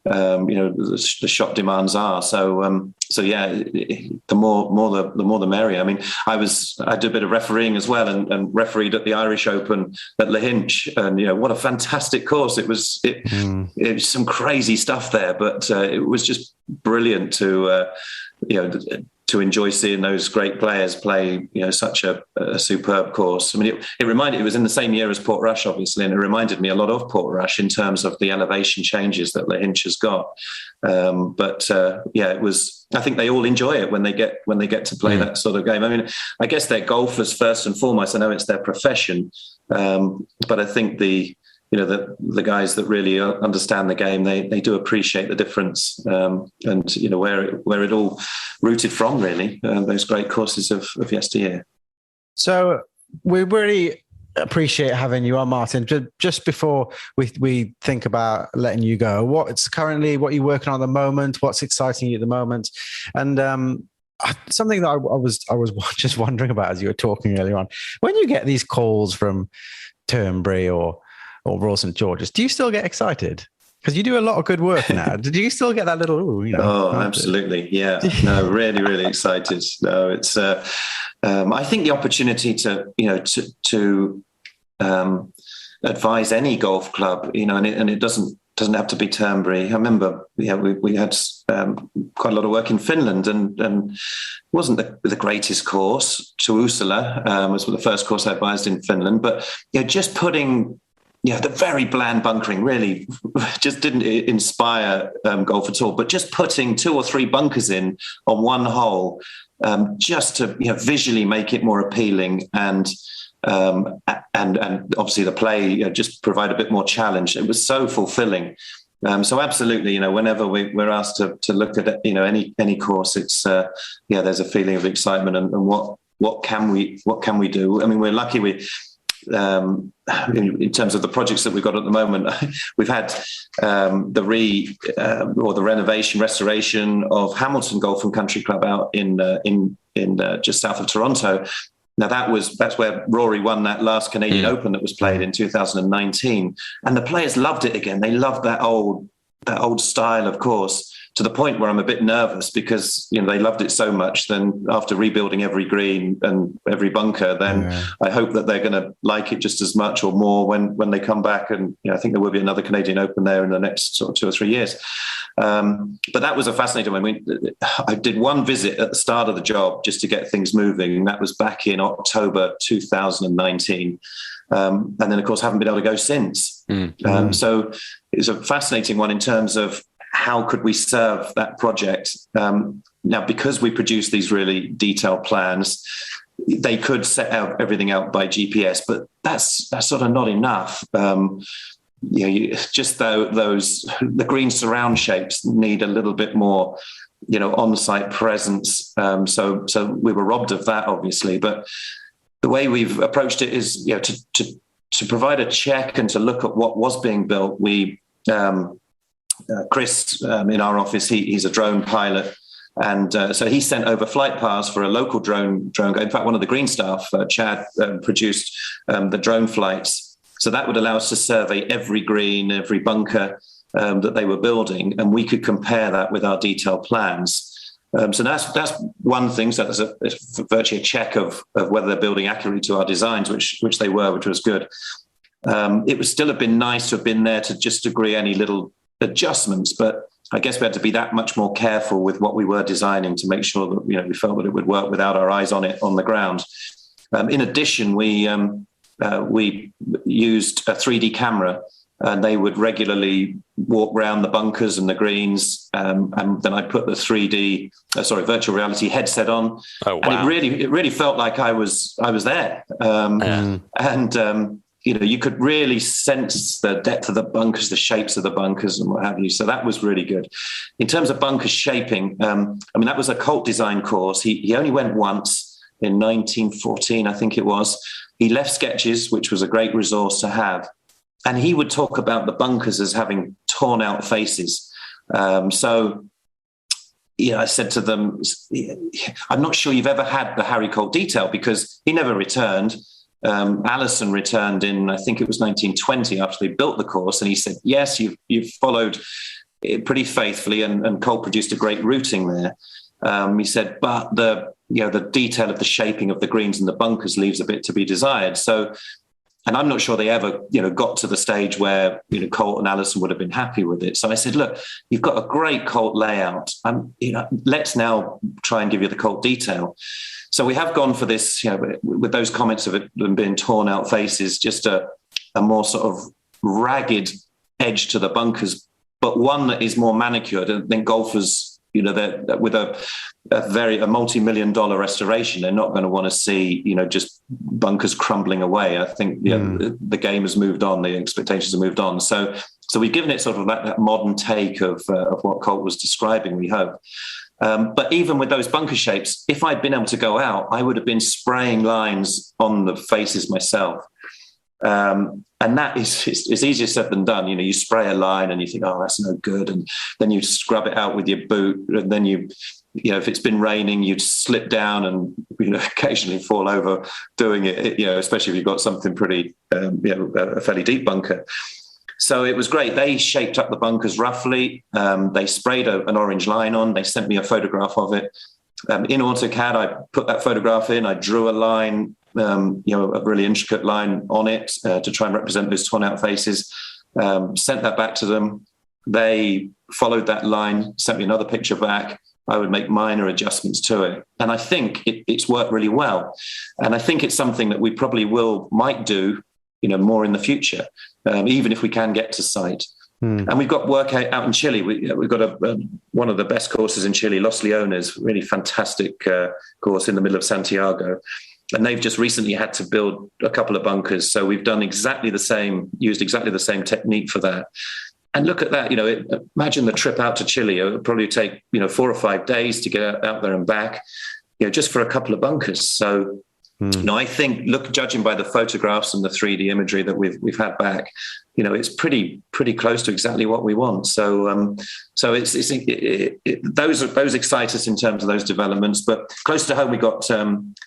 the shot demands are. So yeah, the more the merrier. I mean, I did a bit of refereeing as well, and refereed at the Irish Open at Lahinch, and what a fantastic course it was. It was some crazy stuff there, but it was just brilliant to enjoy seeing those great players play, such a superb course. I mean, it was in the same year as Portrush, obviously, and it reminded me a lot of Portrush in terms of the elevation changes that Lahinch has got. It was. I think they all enjoy it when they get to play that sort of game. I mean, I guess they're golfers first and foremost. I know it's their profession, but I think the guys that really understand the game, they do appreciate the difference, and where it all rooted from, really, those great courses of yesteryear. So we really appreciate having you on, Martin. Just before we think about letting you go, what you're working on at the moment, what's exciting you at the moment, and something that I was just wondering about as you were talking earlier on, when you get these calls from Turnberry or Royal St George's, do you still get excited? Because you do a lot of good work now. Did you still get that little? Oh, absolutely, yeah. No, really, really excited. No, it's. I think the opportunity to advise any golf club, and it doesn't have to be Turnberry. I remember, we had quite a lot of work in Finland, and wasn't the greatest course. Tuusula was the first course I advised in Finland, but just putting. Yeah, the very bland bunkering really just didn't inspire golf at all. But just putting 2 or 3 bunkers in on one hole, just to visually make it more appealing, and obviously the play just provide a bit more challenge. It was so fulfilling. So absolutely, whenever we're asked to look at any course, it's there's a feeling of excitement and what can we do? I mean, we're lucky in terms of the projects that we've got at the moment, we've had the renovation, restoration of Hamilton Golf and Country Club out in just south of Toronto. Now that's where Rory won that last Canadian Open that was played in 2019, and the players loved it again. They loved that old style of course, to the point where I'm a bit nervous because they loved it so much. Then after rebuilding every green and every bunker, then I hope that they're going to like it just as much or more when they come back. And I think there will be another Canadian Open there in the next sort of 2 or 3 years. But that was a fascinating one. I mean, I did one visit at the start of the job just to get things moving, and that was back in October 2019. And then, of course, haven't been able to go since. So it's a fascinating one in terms of how could we serve that project? Now, because we produce these really detailed plans, they could set everything out by GPS, but that's sort of not enough. Just the green surround shapes need a little bit more, on-site presence. So we were robbed of that, obviously. But the way we've approached it is, to provide a check and to look at what was being built. We Chris in our office, he's a drone pilot, and so he sent over flight paths for a local drone guy. In fact, one of the green staff, Chad, produced the drone flights. So that would allow us to survey every green, every bunker that they were building, and we could compare that with our detailed plans. So that's one thing. So that's virtually a check of whether they're building accurately to our designs, which they were, which was good. It would still have been nice to have been there to just agree any little adjustments, but I guess we had to be that much more careful with what we were designing to make sure that we felt that it would work without our eyes on it on the ground. In addition, we used a 3D camera, and they would regularly walk around the bunkers and the greens, and then I put the virtual reality headset on. Oh, wow. And it really felt like I was there. You could really sense the depth of the bunkers, the shapes of the bunkers and what have you. So that was really good. In terms of bunker shaping, that was a Colt design course. He only went once in 1914, I think it was. He left sketches, which was a great resource to have. And he would talk about the bunkers as having torn out faces. So I said to them, I'm not sure you've ever had the Harry Colt detail, because he never returned. Allison returned in, I think it was 1920, after they built the course. And he said, yes, you've followed it pretty faithfully, and Colt produced a great routing there. He said, but the detail of the shaping of the greens and the bunkers leaves a bit to be desired. So, and I'm not sure they ever, got to the stage where, Colt and Allison would have been happy with it. So I said, look, you've got a great Colt layout. Let's now try and give you the Colt detail. So we have gone for this, with those comments of it being torn out faces, just a more sort of ragged edge to the bunkers, but one that is more manicured. And then golfers, with a multi-million-dollar restoration, they're not going to want to see, just bunkers crumbling away. I think the game has moved on, the expectations have moved on. So we've given it sort of that modern take of what Colt was describing, we hope. But even with those bunker shapes, if I'd been able to go out, I would have been spraying lines on the faces myself. And that is, it's easier said than done. You spray a line and you think, oh, that's no good. And then you scrub it out with your boot. And then if it's been raining, you'd slip down and, occasionally fall over doing it, especially if you've got something pretty, a fairly deep bunker. So it was great. They shaped up the bunkers roughly. They sprayed an orange line on. They sent me a photograph of it. In AutoCAD, I put that photograph in. I drew a line, a really intricate line on it to try and represent those torn out faces. Sent that back to them. They followed that line, sent me another picture back. I would make minor adjustments to it. And I think it's worked really well. And I think it's something that we probably might do, more in the future, even if we can get to site. And we've got work out in Chile. We've got one of the best courses in Chile, Los Leones, really fantastic course in the middle of Santiago. And they've just recently had to build a couple of bunkers. So we've done used exactly the same technique for that. And look at that, imagine the trip out to Chile. It would probably take, 4 or 5 days to get out there and back, just for a couple of bunkers. So, I think, judging by the photographs and the 3D imagery that we've had back, it's pretty close to exactly what we want. So, those excite us in terms of those developments. But close to home, we got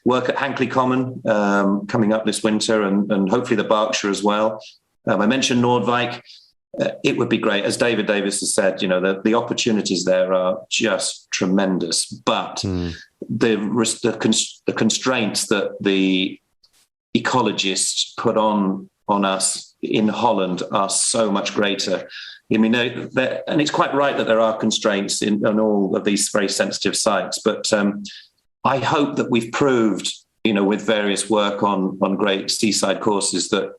work at Hankley Common coming up this winter, and hopefully the Berkshire as well. I mentioned Nordvik. It would be great, as David Davis has said. The opportunities there are just tremendous, but the constraints that the ecologists put on us in Holland are so much greater. And it's quite right that there are constraints on all of these very sensitive sites. But I hope that we've proved, with various work on great seaside courses, that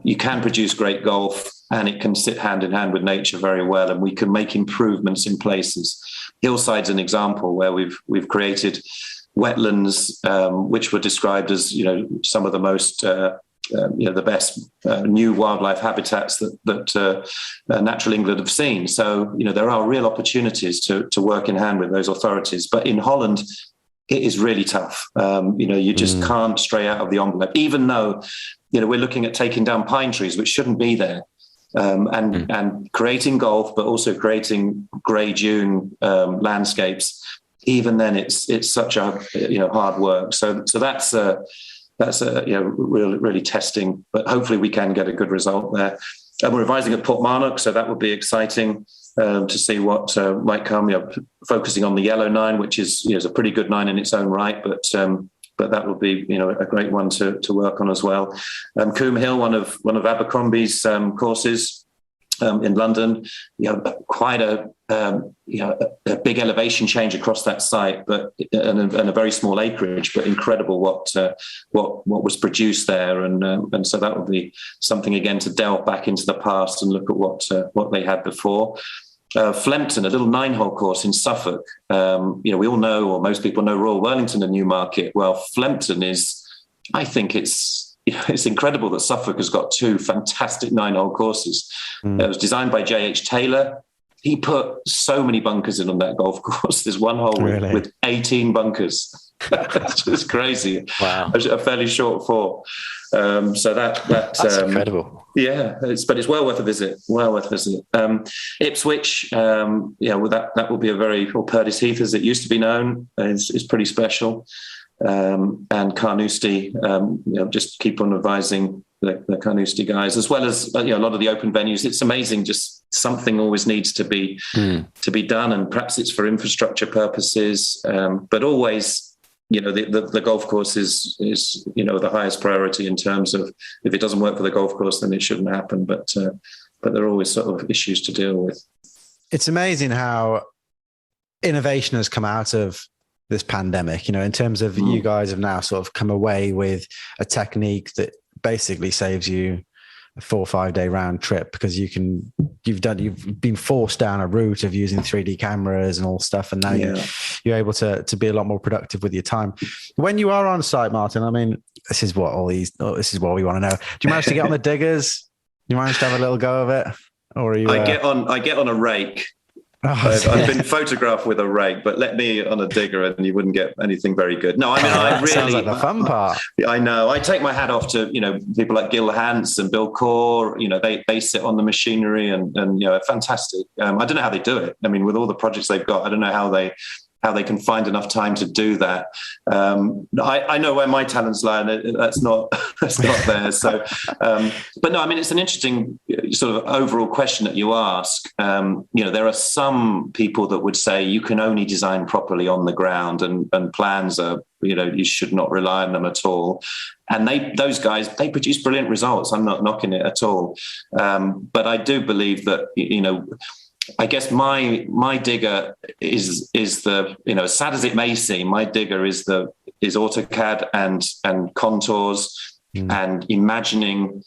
you can produce great golf and it can sit hand in hand with nature very well, and we can make improvements in places. Hillside's an example where we've created wetlands which were described as some of the most the best new wildlife habitats that Natural England have seen. So there are real opportunities to work in hand with those authorities. But in Holland, it is really tough. You just can't stray out of the envelope, even though we're looking at taking down pine trees, which shouldn't be there. And creating golf, but also creating grey dune landscapes. Even then, it's such a hard work. So that's really testing. But hopefully, we can get a good result there. And we're revising at Portmarnock, so that would be exciting to see what might come. Focusing on the yellow 9, which is a pretty good 9 in its own right, but that would be a great one to work on as well. Coombe Hill, one of Abercrombie's courses in London, quite a big elevation change across that site, but and a very small acreage, but incredible what was produced there, and so that would be something again to delve back into the past and look at what they had before. Flempton, a little 9-hole course in Suffolk. We all know, or most people know, Royal Wellington and Newmarket. Well, Flempton I think it's incredible that Suffolk has got 2 fantastic 9-hole courses. It was designed by J.H. Taylor. He put so many bunkers in on that golf course. There's one hole with 18 bunkers. It's just crazy. Wow. A fairly short four. So that's incredible. Yeah, but it's well worth a visit. Well worth a visit. Ipswich, well, that will be or Purdy's Heath, as it used to be known, is pretty special. And Carnoustie, just keep on advising the Carnoustie guys, as well as a lot of the open venues. It's amazing. Just something always needs to be done, and perhaps it's for infrastructure purposes, but always. The golf course is the highest priority in terms of, if it doesn't work for the golf course, then it shouldn't happen. But there are always sort of issues to deal with. It's amazing how innovation has come out of this pandemic, in terms of you guys have now sort of come away with a technique that basically saves you a 4 or 5 day round trip, because you've been forced down a route of using 3D cameras and all stuff, and now you're able to be a lot more productive with your time. When you are on site, Martin, I mean, this is what we want to know. Do you manage to get on the diggers? Do you manage to have a little go of it, or are you? I get on a rake. I've been photographed with a rake, but let me on a digger and you wouldn't get anything very good. No, I mean, I really... Sounds like the fun part. I know. I take my hat off to, people like Gil Hans and Bill Core. They sit on the machinery and fantastic. I don't know how they do it. I mean, with all the projects they've got, I don't know how they can find enough time to do that. I know where my talents lie, and that's not there. So, but no, I mean, it's an interesting sort of overall question that you ask. There are some people that would say you can only design properly on the ground, and plans are, you should not rely on them at all. And those guys produce brilliant results. I'm not knocking it at all. But I do believe that, I guess my digger is the, as sad as it may seem, my digger is AutoCAD and contours and imagining,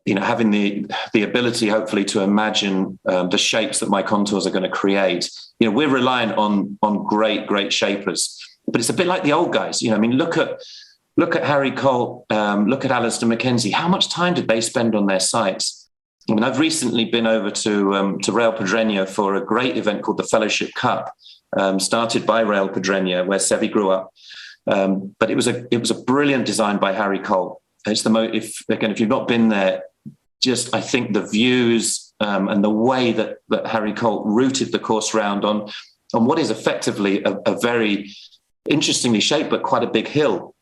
having the ability hopefully to imagine the shapes that my contours are going to create. We're reliant on great shapers, but it's a bit like the old guys. I mean, look at Harry Colt, look at Alistair MacKenzie. How much time did they spend on their sites? I mean, I've recently been over to Real Pedreña for a great event called the Fellowship Cup, started by Real Pedreña, where Sevi grew up. But it was a brilliant design by Harry Colt. It's if you've not been there, just I think the views and the way that Harry Colt routed the course round on what is effectively a very interestingly shaped but quite a big hill.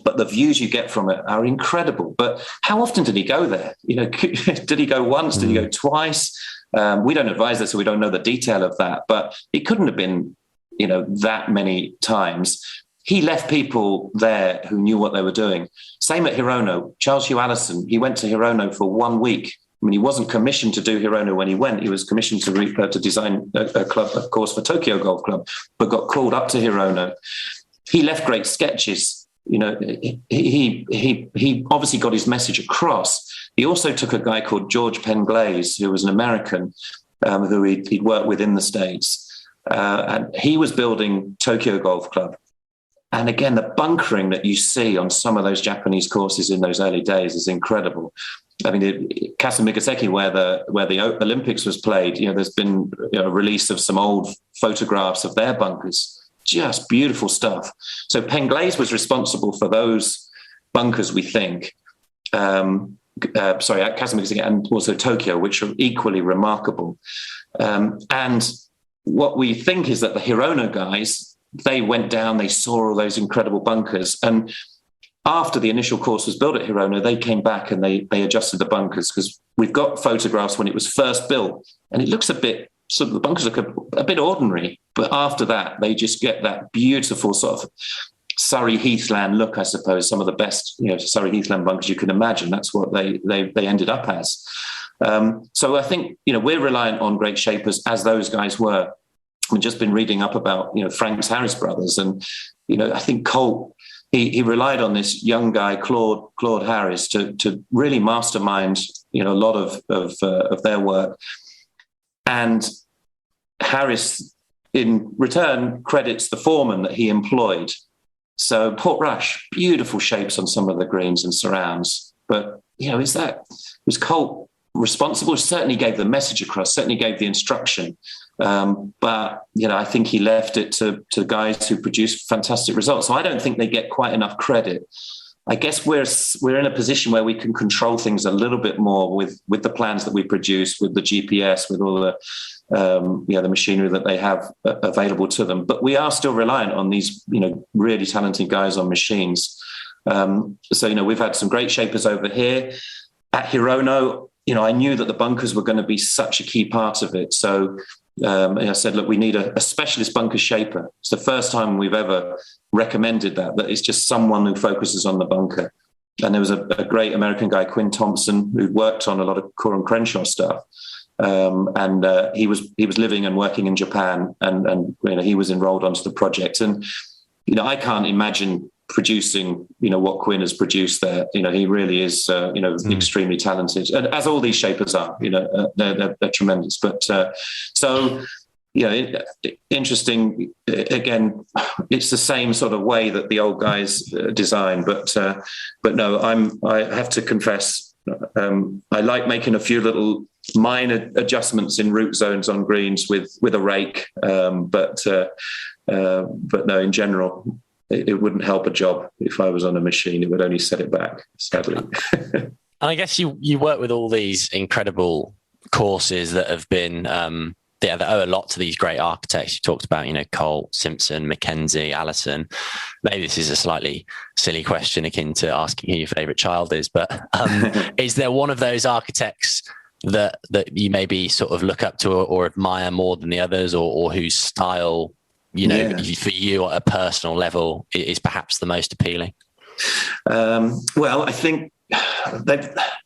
But the views you get from it are incredible. But how often did he go there? Did he go once? Did he go twice? We don't advise that, so we don't know the detail of that. But it couldn't have been, that many times. He left people there who knew what they were doing. Same at Hirono. Charles Hugh Allison, he went to Hirono for 1 week. I mean, he wasn't commissioned to do Hirono when he went. He was commissioned to design a course for Tokyo Golf Club, but got called up to Hirono. He left great sketches. He obviously got his message across. He also took a guy called George Penglaze, who was an American, who he'd worked with in the States. And he was building Tokyo Golf Club. And again, the bunkering that you see on some of those Japanese courses in those early days is incredible. I mean, Kasumigaseki, where the Olympics was played, there's been a release of some old photographs of their bunkers. Just beautiful stuff. So Penglaze was responsible for those bunkers, we think. At Kasumigaseki and also Tokyo, which are equally remarkable. And what we think is that the Hirono guys, they went down, they saw all those incredible bunkers. And after the initial course was built at Hirono, they came back and they adjusted the bunkers, because we've got photographs when it was first built, and it looks the bunkers look a bit ordinary, but after that, they just get that beautiful sort of Surrey Heathland look, I suppose. Some of the best, Surrey Heathland bunkers you can imagine. That's what they ended up as. So I think, we're reliant on great shapers, as those guys were. I've just been reading up about, Frank's Harris brothers, and, I think Colt, he relied on this young guy, Claude Harris, to really mastermind, a lot of their work. And Harris, in return, credits the foreman that he employed. So Portrush, beautiful shapes on some of the greens and surrounds. But, was Colt responsible? Certainly gave the message across, certainly gave the instruction. But, I think he left it to guys who produce fantastic results. So I don't think they get quite enough credit. I guess we're in a position where we can control things a little bit more with the plans that we produce, with the GPS, with all the machinery that they have available to them. But we are still reliant on these, really talented guys on machines. So we've had some great shapers over here at Hirono. I knew that the bunkers were going to be such a key part of it. So I said, look, we need a specialist bunker shaper. It's the first time we've ever recommended that it's just someone who focuses on the bunker. And there was a great American guy, Quinn Thompson, who worked on a lot of Core and Crenshaw stuff. And he was living and working in Japan, and he was enrolled onto the project. And I can't imagine producing what Quinn has produced there. He really is extremely talented, and as all these shapers are. They're tremendous. But interesting. Again, it's the same sort of way that the old guys design. But no, I have to confess, I like making a few little minor adjustments in root zones on greens with a rake. But no, in general, it wouldn't help a job if I was on a machine. It would only set it back, sadly. And I guess you work with all these incredible courses that have been, that owe a lot to these great architects. You talked about, Colt, Simpson, Mackenzie, Allison. Maybe this is a slightly silly question akin to asking who your favourite child is, but is there one of those architects that you maybe sort of look up to or admire more than the others, or whose style, for you at a personal level is perhaps the most appealing? Well, I think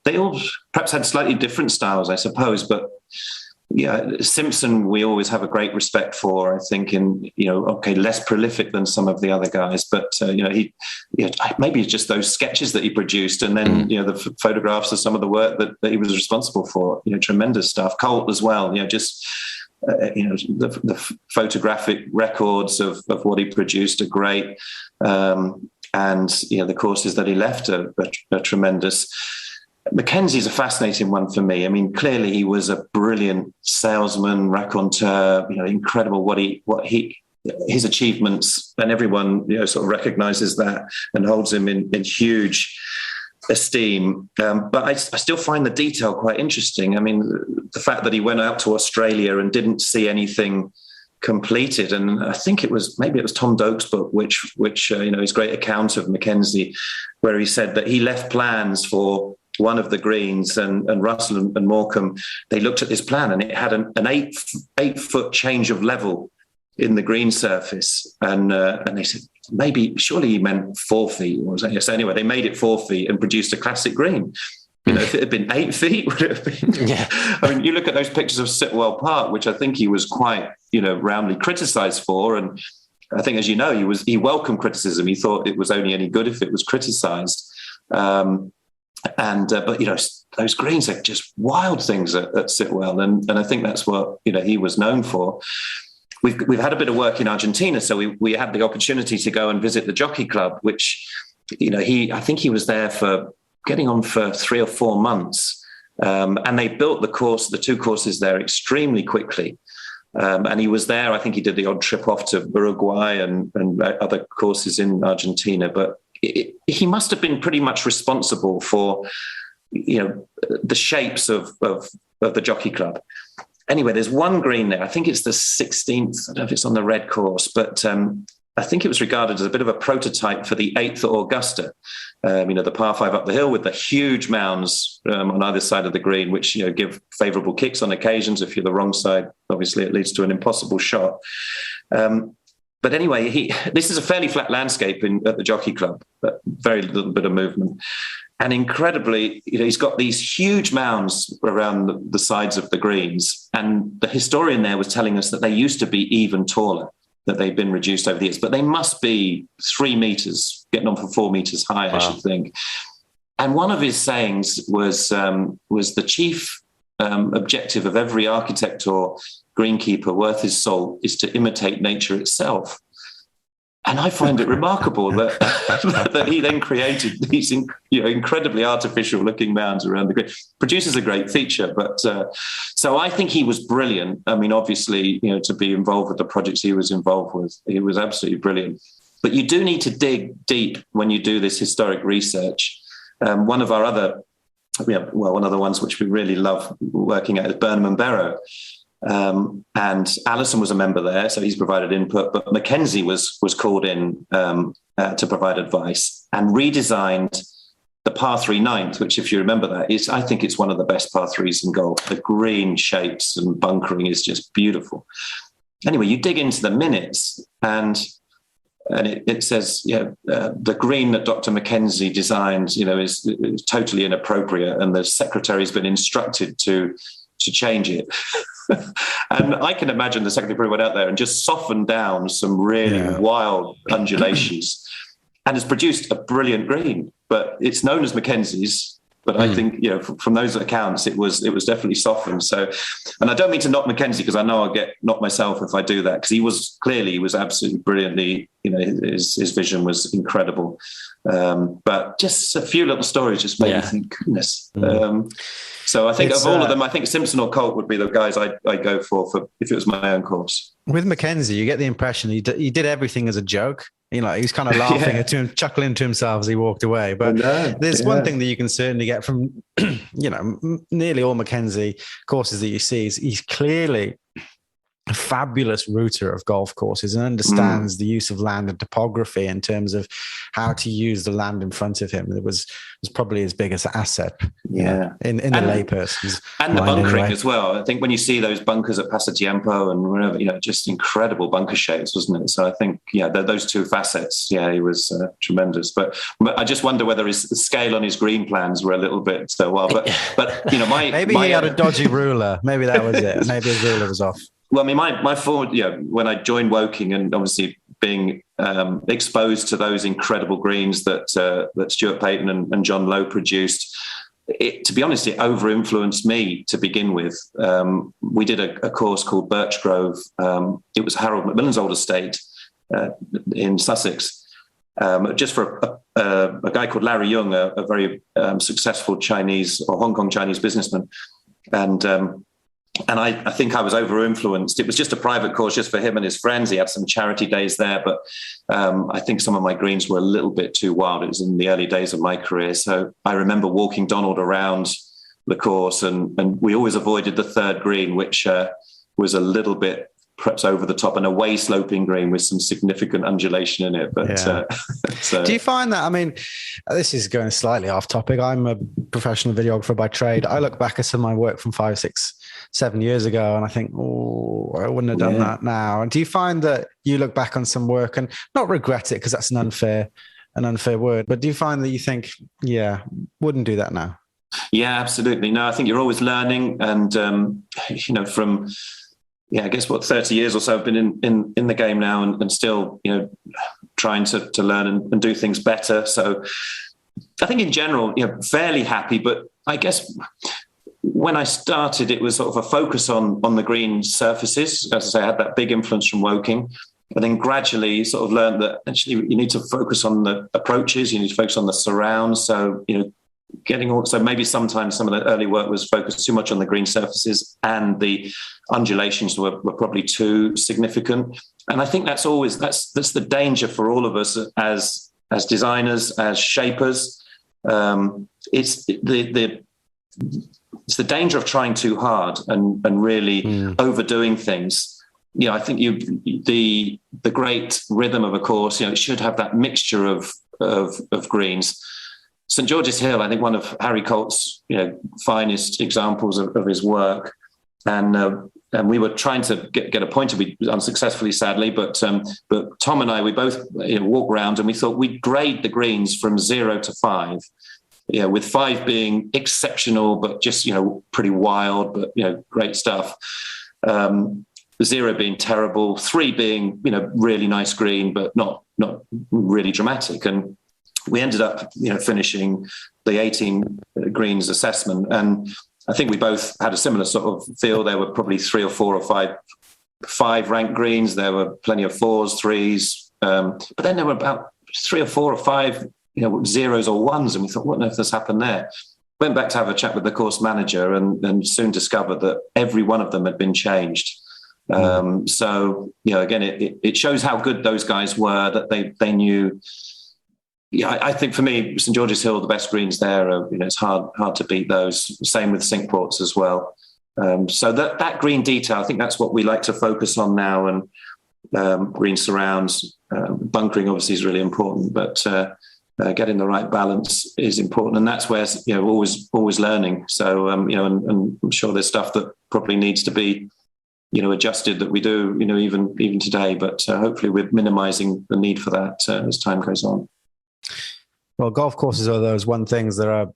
they all perhaps had slightly different styles, I suppose, but Simpson we always have a great respect for. I think less prolific than some of the other guys, but maybe it's just those sketches that he produced, and then the photographs of some of the work that he was responsible for. Tremendous stuff. Colt as well. The photographic records of what he produced are great, and the courses that he left are tremendous. Mackenzie's a fascinating one for me. I mean, clearly he was a brilliant salesman, raconteur. Incredible his achievements, and everyone sort of recognises that and holds him in huge esteem. But I still find the detail quite interesting. I mean, the fact that he went out to Australia and didn't see anything completed, and I think it was Tom Doak's book, which his great account of Mackenzie, where he said that he left plans for one of the greens, and Russell and Morecambe, they looked at this plan and it had an 8-foot change of level in the green surface, and they said surely he meant 4 feet. So anyway, they made it 4 feet and produced a classic green. If it had been 8 feet, would it have been? Yeah. I mean, you look at those pictures of Sitwell Park, which I think he was quite roundly criticised for, and I think, as he welcomed criticism. He thought it was only any good if it was criticised. But those greens are just wild things at Sitwell, and I think that's what he was known for. We've had a bit of work in Argentina, so we had the opportunity to go and visit the Jockey Club, which I think he was there for getting on for 3 or 4 months, and they built the 2 courses there extremely quickly. And he was there. I think he did the odd trip off to Uruguay and other courses in Argentina, but he must have been pretty much responsible for, the shapes of the Jockey Club. Anyway, there's one green there. I think it's the 16th. I don't know if it's on the red course, but I think it was regarded as a bit of a prototype for the 8th Augusta. The par 5 up the hill with the huge mounds on either side of the green, which give favourable kicks on occasions. If you're the wrong side, obviously it leads to an impossible shot. But anyway, this is a fairly flat landscape at the Jockey Club, but very little bit of movement. And incredibly, he's got these huge mounds around the sides of the greens. And the historian there was telling us that they used to be even taller, that they've been reduced over the years. But they must be 3 meters, getting on for 4 meters high, wow. I should think. And one of his sayings was the chief objective of every architect or greenkeeper worth his salt is to imitate nature itself. And I find it remarkable that that he then created these incredibly artificial looking mounds around the green. Produces a great feature, but so I think he was brilliant. I mean, obviously, to be involved with the projects he was involved with, he was absolutely brilliant. But you do need to dig deep when you do this historic research. One of the ones which we really love working at is Burnham and Barrow. And Allison was a member there, so he's provided input, but MacKenzie was called in to provide advice and redesigned the par 3 ninth, which, if you remember that, I think it's one of the best par 3s in golf. The green shapes and bunkering is just beautiful. Anyway, you dig into the minutes and it says, the green that Dr. Mackenzie designed, is totally inappropriate, and the secretary's been instructed to change it. And I can imagine the secretary went out there and just softened down some really wild undulations and has produced a brilliant green. But it's known as Mackenzie's. But I think, from those accounts, it was definitely softened. So, and I don't mean to knock Mackenzie, because I know I'll get knocked myself if I do that, because he was absolutely brilliantly, his vision was incredible. But just a few little stories just made me think, goodness. So I think of all of them, I think Simpson or Colt would be the guys I'd go for if it was my own course. With Mackenzie, you get the impression he did everything as a joke. He was kind of laughing at him, chuckling to himself as he walked away. But there's one thing that you can certainly get from, nearly all Mackenzie courses that you see is he's clearly a fabulous router of golf courses and understands the use of land and topography in terms of how to use the land in front of him. It was probably his biggest asset in the layperson's and the bunkering as well. I think when you see those bunkers at Pasatiempo and wherever, just incredible bunker shapes, wasn't it? So I think, those two facets, he was tremendous. But I just wonder whether the scale on his green plans were a little bit wild. But maybe he had a dodgy ruler. Maybe that was it. Maybe his ruler was off. Well, I mean, my forward, when I joined Woking and obviously being exposed to those incredible greens that Stuart Payton and John Lowe produced, to be honest, it over-influenced me to begin with. We did a course called Birch Grove. It was Harold Macmillan's old estate in Sussex, just for a guy called Larry Young, a very successful Chinese or Hong Kong Chinese businessman. And I think I was over-influenced. It was just a private course just for him and his friends. He had some charity days there, but I think some of my greens were a little bit too wild. It was in the early days of my career. So I remember walking Donald around the course and we always avoided the third green, which was a little bit perhaps over the top, and a way sloping green with some significant undulation in it. But do you find that, I mean, this is going slightly off topic. I'm a professional videographer by trade. I look back at some of my work from 5, 6, 7 years ago and I think, I wouldn't have done that now. And do you find that you look back on some work and not regret it, because that's an unfair word, but do you find that you think, wouldn't do that now? Yeah, absolutely. No, I think you're always learning. And, from, I guess 30 years or so I've been in the game now and still, trying to learn and do things better. So I think in general, fairly happy, but I guess when I started, it was sort of a focus on the green surfaces. As I say, I had that big influence from Woking. And then gradually sort of learned that actually you need to focus on the approaches, you need to focus on the surrounds. So, so maybe sometimes some of the early work was focused too much on the green surfaces and the undulations were probably too significant. And I think that's the danger for all of us as designers, as shapers. It's the danger of trying too hard and really overdoing things. I think the great rhythm of a course, it should have that mixture of greens. St George's Hill, I think one of Harry Colt's finest examples of his work, and we were trying to get appointed, unsuccessfully, sadly. But Tom and I, we both walked around and we thought we'd grade the greens from 0 to 5. With 5 being exceptional, but just pretty wild, but great stuff. 0 being terrible, 3 being really nice green, but not really dramatic. And we ended up, finishing the 18 greens assessment. And I think we both had a similar sort of feel. There were probably 3 or 4 or 5 ranked greens. There were plenty of 4s, 3s, But then there were about 3 or 4 or 5, zeros or ones, and we thought, what on earth has happened there? Went back to have a chat with the course manager, and soon discovered that every one of them had been changed. So, again, it shows how good those guys were, that they knew. Yeah, I think for me, St George's Hill, the best greens there are, it's hard to beat those. Same with Cinqueports as well. So that green detail, I think that's what we like to focus on now. And green surrounds, bunkering obviously is really important, but getting the right balance is important, and that's where always learning. So and I'm sure there's stuff that probably needs to be adjusted that we do even today, but hopefully we're minimising the need for that as time goes on. Well, golf courses are those one things that are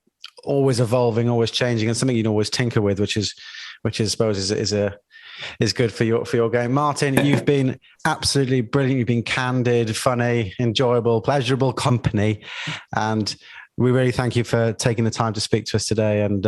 always evolving, always changing, and something you can always tinker with, which I suppose is good for your game. Martin, you've been absolutely brilliant. You've been candid, funny, enjoyable, pleasurable company, and we really thank you for taking the time to speak to us today, and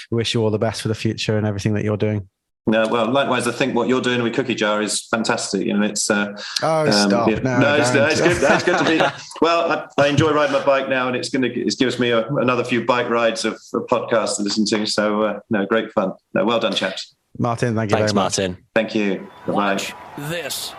wish you all the best for the future and everything that you're doing. No, well, likewise, I think what you're doing with Cookie Jar is fantastic. It's stop. Yeah. No, it's good. That's good to be. Well, I enjoy riding my bike now, and it gives me another few bike rides of podcasts to listen to. So, great fun. No, well done, chaps. Martin, thank you very much. Martin. Thank you. Bye-bye. Watch this.